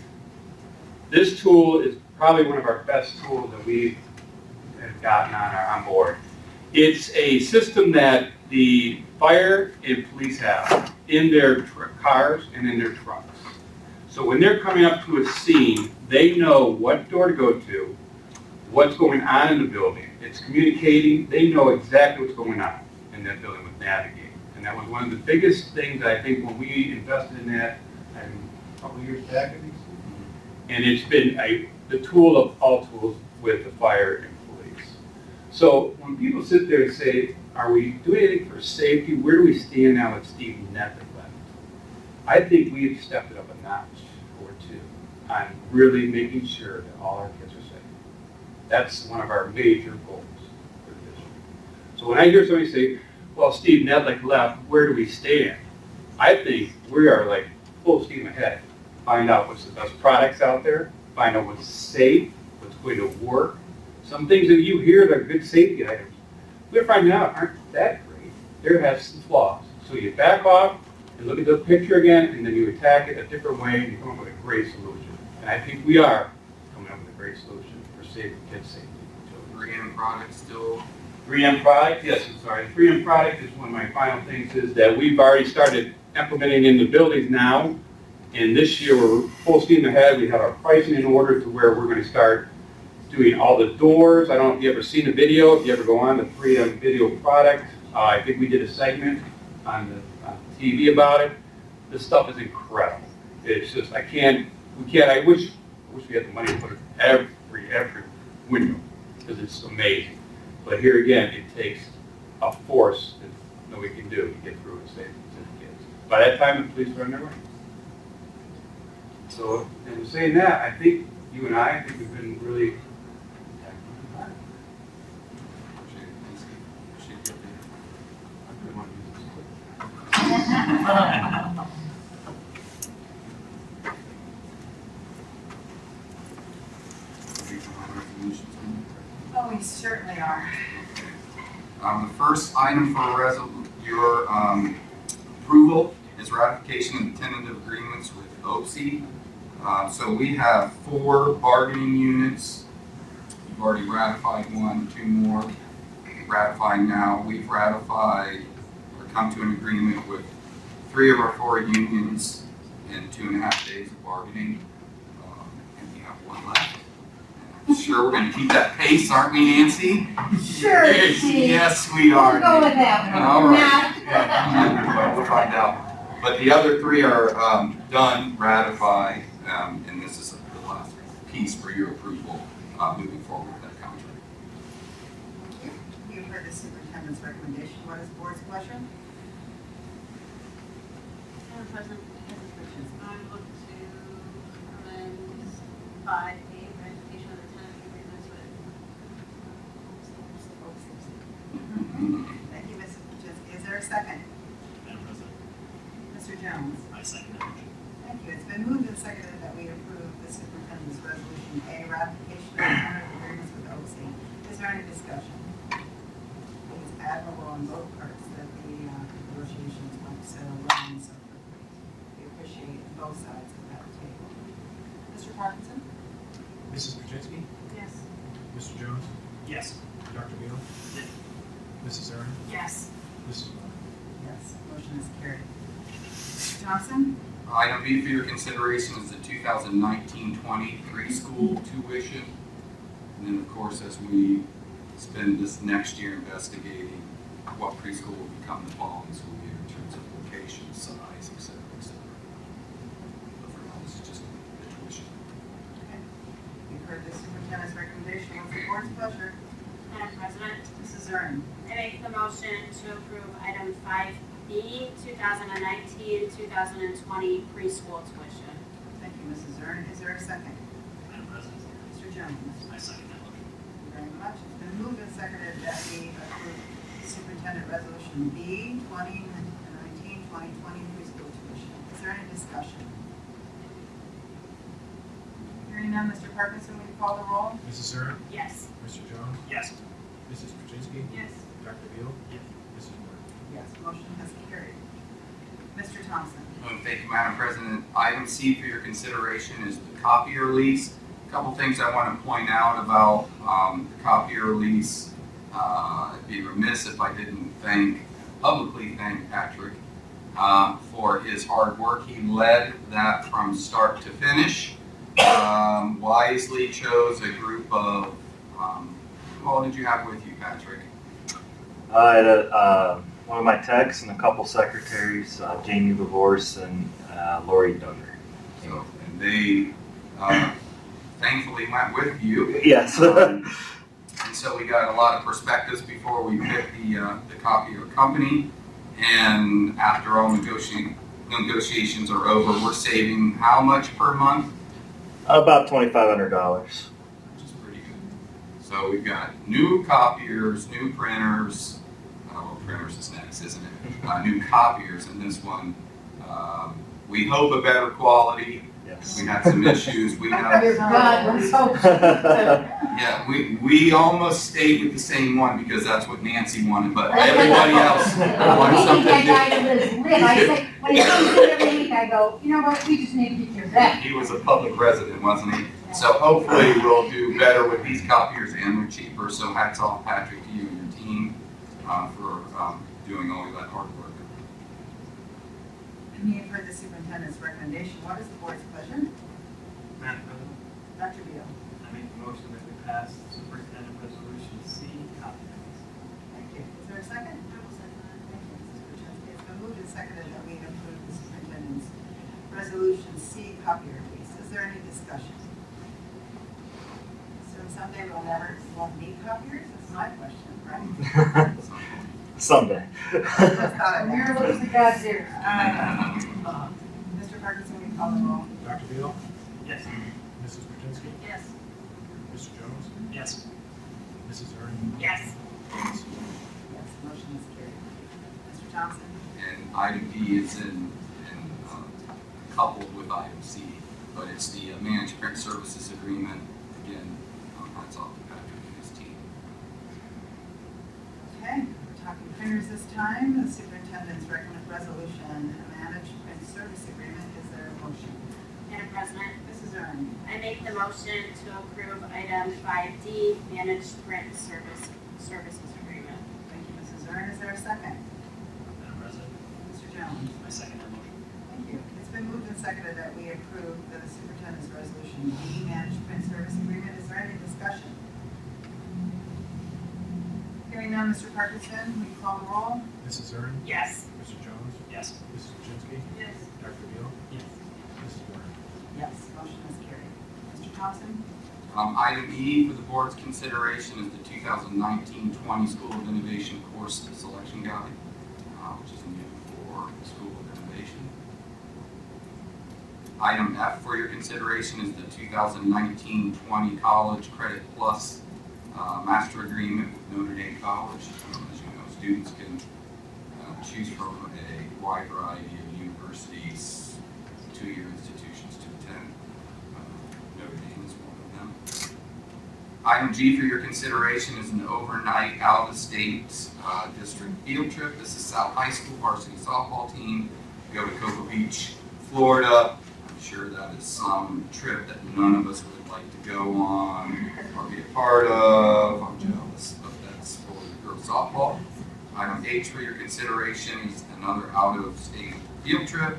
This tool is probably one of our best tools that we have gotten on board. It's a system that the fire and police have in their cars and in their trucks. So when they're coming up to a scene, they know what door to go to, what's going on in the building. It's communicating. They know exactly what's going on in that building with Navigate. And that was one of the biggest things I think when we invested in that a couple years back, I think. And it's been the tool of all tools with the fire and police. So when people sit there and say, are we doing anything for safety? Where do we stand now with Steve Nether left? I think we've stepped it up a notch or two on really making sure that all our kids are safe. That's one of our major goals for the district. So when I hear somebody say, well, Steve Netlick left, where do we stand? I think we are like full steam ahead. Find out what's the best products out there, find out what's safe, what's going to work. Some things that you hear that are good safety items, we're finding out aren't that great. There has some flaws. So you back off and look at the picture again, and then you attack it a different way, and you come up with a great solution. And I think we are coming up with a great solution for safe kids' safety. 3M product still. 3M product, yes, I'm sorry. The 3M product is one of my final things is that we've already started implementing in the buildings now. And this year we're full steam ahead. We have our pricing in order to where we're going to start doing all the doors. I don't know if you ever seen the video, if you ever go on the 3M video product. I think we did a segment on TV about it. This stuff is incredible. It's just, I wish we had the money to put it every window because it's amazing. But here again, it takes a force that that we can do to get through and save the kids. By that time, the police were on their way. So, in saying that, I think you and I think we've been really. Oh, we certainly are. The first item for your approval is ratification of tentative agreements with OPSI. So we have 4 bargaining units. You've already ratified 1, 2 more. Ratifying now. We've ratified or come to an agreement with 3 of our 4 unions in 2.5 days of bargaining. And we have 1 left. Sure, we're going to keep that pace, aren't we, Nancy? Sure, Steve. Yes, we are. We'll go with that one. All right. Yeah, we'll find out. But the other 3 are done, ratified, and this is the last piece for your approval moving forward with that contract. You've heard the superintendent's recommendation. What is the board's pleasure? Madam President, Mrs. I look to amend 5A, ratification of the tentative agreements with. Thank you, Mrs. Paczynski. Is there a second? Madam President, Mr. Jones? I second that motion. Thank you. It's been moved and seconded that we approve the superintendent's resolution A, ratification of tentative agreements with OPSI. Is there any discussion? It's admirable on both parts that the negotiations went so well and so quickly. We appreciate both sides of that table. Mr. Parkinson? Mrs. Paczynski? Yes. Mr. Jones? Yes. Dr. Beal? Yes. Mrs. Zern? Yes. Mrs. Moore? Yes, motion is carried. Mr. Johnson? Item B for your consideration is the 2019-20 preschool tuition. And then, of course, as we spend this next year investigating what preschool will become the following school year in terms of location, size, et cetera, et cetera. But for now, this is just the tuition. Okay. You've heard the superintendent's recommendation. What's the board's pleasure? Madam President, Mrs. Zern? I make the motion to approve item 5B, 2019-2020 preschool tuition. Thank you, Mrs. Zern. Is there a second? Madam President, Mr. Jones? I second that motion. Thank you very much. It's been moved and seconded that we approve Superintendent Resolution B, 2019-2020 preschool tuition. Is there any discussion? Hearing none, Mr. Parkinson, will you call the roll? Mrs. Zern? Yes. Mr. Jones? Yes. Mrs. Paczynski? Yes. Dr. Beal? Yes. Mrs. Moore? Yes, motion has carried. Mr. Thompson? Thank you, Madam President. Item C for your consideration is the copier lease. A couple things I want to point out about the copier lease. I'd be remiss if I didn't publicly thank Patrick for his hard work. He led that from start to finish. Wisely chose a group of, who all did you have with you, Patrick? I had one of my techs and a couple secretaries, Jamie Lavorse and Lori Dunner. So, and they thankfully went with you. Yes. And so we got a lot of perspectives before we picked the copier company. And after all negotiations are over, we're saving how much per month? About $2,500. Which is pretty good. So we've got new copiers, new printers. Well, printers is next, isn't it? New copiers in this one. We hope a better quality. Yes. We had some issues. We had, God, let's hope. yeah, we almost stayed with the same one because that's what Nancy wanted, but everybody else wanted I something think that different. guy lives lit. I say, when he comes in every week, I go, you know what, we just need to get your vet. He was a public resident, wasn't he? So hopefully we'll do better with these copiers and they're cheaper. So hats off, Patrick, to you and your team for doing all of that hard work. You've heard the superintendent's recommendation. What is the board's pleasure? Madam President, Dr. Beal? I make the motion that we pass Superintendent Resolution C, copy please. Thank you. Is there a second? I will second that. Thank you, Mrs. Paczynski. It's been moved and seconded that we approve the superintendent's resolution C copier lease. Is there any discussion? So someday we'll never need copiers? That's my question, right? Someday. Just thought I'd We're ask. losing God's ears. Mr. Ferguson, will you call the roll? Dr. Beal? Yes. Mrs. Brzezinski? Yes. Mr. Jones? Yes. Mrs. Zerning? Yes. Yes, motion is carried. Mr. Thompson? And item D is coupled with item C, but it's the managed print services agreement. Again, that's off to Patrick and his team. Okay, we're talking printers this time. The superintendent's recommended resolution, managed print service agreement. Is there a motion? Madam President, Mrs. Earnhardt? I make the motion to approve item 5D, managed print services agreement. Thank you, Mrs. Earnhardt. Is there a second? Madam President, Mr. Jones? I second that motion. Thank you. It's been moved and seconded that we approve the superintendent's resolution B, managed print service agreement. Is there any discussion? Hearing none, Mr. Parkinson, will you call the roll? Mrs. Zerning? Yes. Mr. Jones? Yes. Mrs. Brzezinski? Yes. Dr. Beal? Yes. Mrs. Warren? Yes, motion is carried. Mr. Thompson? Item E for the board's consideration is the 2019-20 School of Innovation Course Selection Guide, which is new for School of Innovation. Item F for your consideration is the 2019-20 College Credit Plus Master Agreement with Notre Dame College. As you know, students can choose from a wide variety of universities, two-year institutions to attend. Notre Dame is one of them. Item G for your consideration is an overnight out-of-state district field trip. This is South High School varsity softball team. Go to Cocoa Beach, Florida. I'm sure that is some trip that none of us would like to go on or be a part of. I'm jealous, but that's for the girls softball. Item H for your consideration is another out-of-state field trip.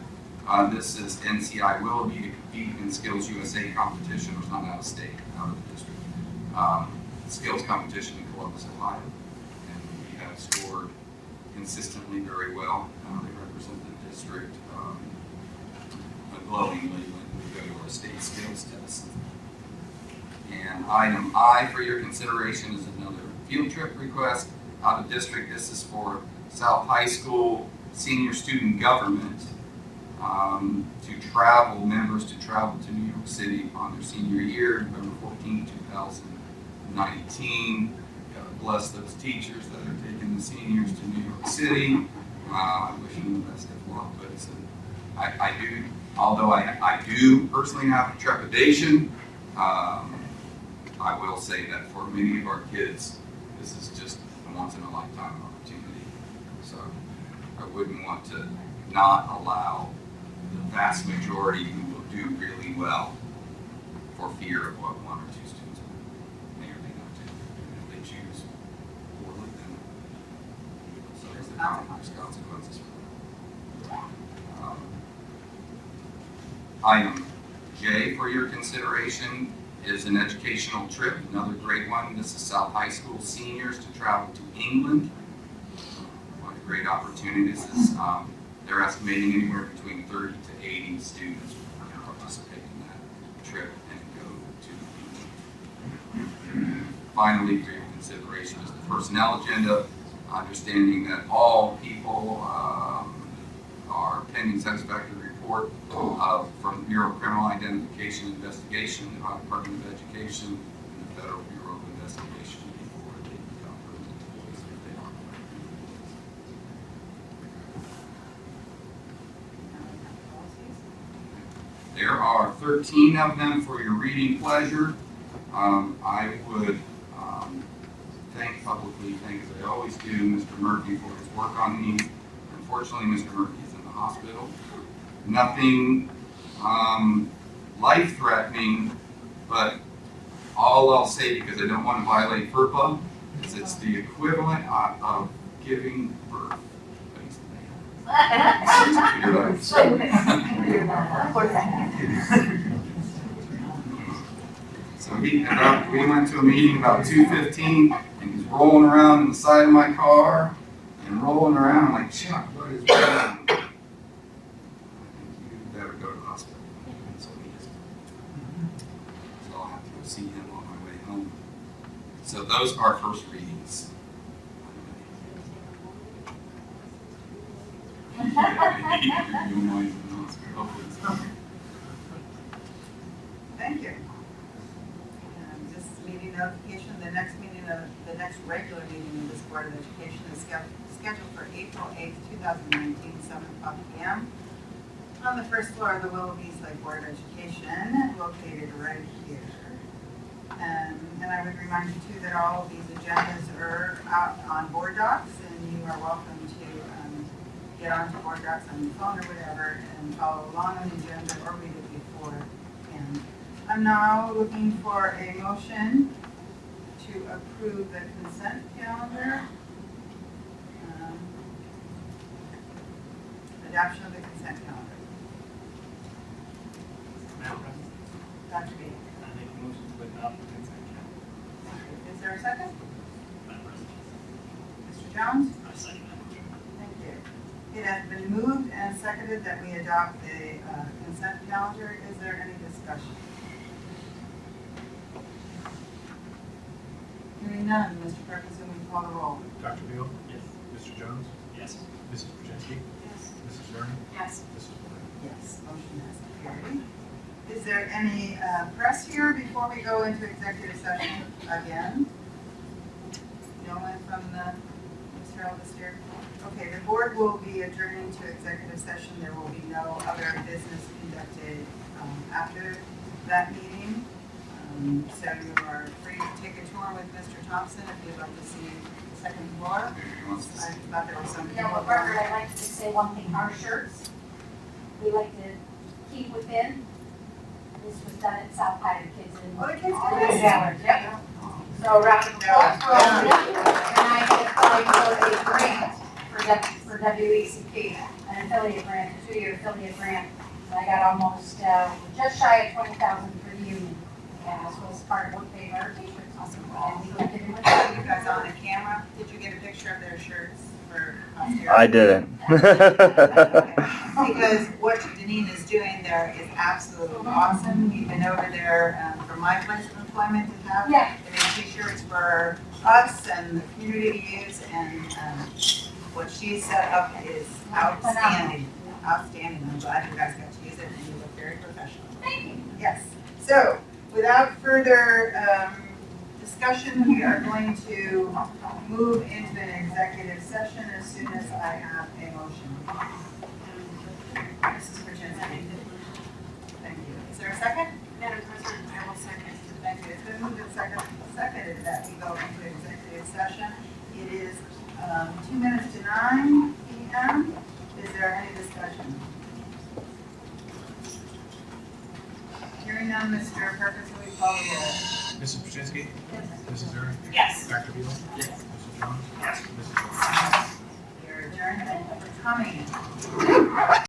This is NCI Willoughby to compete in Skills USA competition, which is not out of state, out of the district. Skills competition in Columbus, Ohio. And we have scored consistently very well. They represent the district glowingly when we go to our state skills test. And item I for your consideration is another field trip request out of district. This is for South High School senior student government members to travel to New York City on their senior year, November 14, 2019. God bless those teachers that are taking the seniors to New York City. I wish them the best of luck, but I do, although I do personally have trepidation, I will say that for many of our kids, this is just a once in a lifetime opportunity. So I wouldn't want to not allow the vast majority who will do really well for fear of what one or two students may or may not do. If they choose poorly, then there's consequences for them. Item J for your consideration is an educational trip, another great one. This is South High School seniors to travel to England. What a great opportunity this is. They're estimating anywhere between 30 to 80 students can participate in that trip and go to England. Finally, for your consideration is the personnel agenda, understanding that all people are pending satisfactory report from the Bureau of Criminal Identification and Investigation, the Ohio Department of Education, and the Federal Bureau of Investigation before they become permanent employees if they are. There are 13 of them for your reading pleasure. I would publicly thank, as I always do, Mr. Murphy for his work on these. Unfortunately, Mr. Murphy is in the hospital. Nothing life-threatening, but all I'll say, because I don't want to violate FERPA, is it's the equivalent of giving birth. So we went to a meeting about 2:15, and he's rolling around in the side of my car, and rolling around. I'm like, Chuck, what is wrong? I think you better go to the hospital. So he is. So I'll have to go see him on my way home. So those are first readings. Thank you. This meeting notification, the next regular meeting of this Board of Education is scheduled for April 8th, 2019, 7 o'clock p.m. on the first floor of the Willoughby Lake Board of Education, located right here. And I would remind you too that all of these agendas are out on board docs, and you are welcome to get onto board docs on your phone or whatever and follow along on the agenda or read it before. And I'm now looking for a motion to approve the consent calendar. Adoption of the consent calendar. Madam President, Dr. B. I make a motion to adopt the consent calendar. Is there a second? Madam President, Mr. Jones? I second that motion. Thank you. It has been moved and seconded that we adopt the consent calendar. Is there any discussion? Hearing none, Mr. Perkins, will you call the roll? Dr. Beal? Yes. Mr. Jones? Yes. Mrs. Brzezinski? Yes. Mrs. Zernick? Yes. Mrs. Blair? Yes, motion has carried. Is there any press here before we go into executive session again? No one from the Mr. Elvis here? Okay, the board will be adjourning to executive session. There will be no other business conducted after that meeting. So you are free to take a tour with Mr. Thompson if you'd like to see the second floor. I thought there was some. You know, Margaret, I'd like to say one thing, our shirts, we like to keep within. This was done at South High, the kids in. Oh, the kids did all this? the galleries, yep. So round of applause for all of them. And I had applied for a grant for WECP, an affiliate grant, a 2-year affiliate grant. And I got almost, just shy of 20,000 for the union. And this was part of what they were t-shirts. Awesome. And we looked at it with You guys on the camera, did you get a picture of their shirts for posterity? I didn't. Because what Deneen is doing there is absolutely awesome. We've been over there for my place of employment to have. Yeah. They make t-shirts for us and the community to use, and what she's set up is outstanding. Outstanding. I'm glad you guys got to use it, and you look very professional. Thank you. Yes. So, without further discussion, we are going to move into an executive session as soon as I have a motion. Mrs. Brzezinski. Thank you. Is there a second? Madam President, I will second. Thank you. It's been moved and seconded that we go into executive session. It is 2 minutes to 9 p.m. Is there any discussion? Hearing none, Mr. Perkins, will you call the roll? Mrs. Brzezinski? Mrs. Zernick? Yes. Dr. Beal? Yes. Mr. Jones? Yes. Mrs. Blair? You're adjourned. Thank you for coming.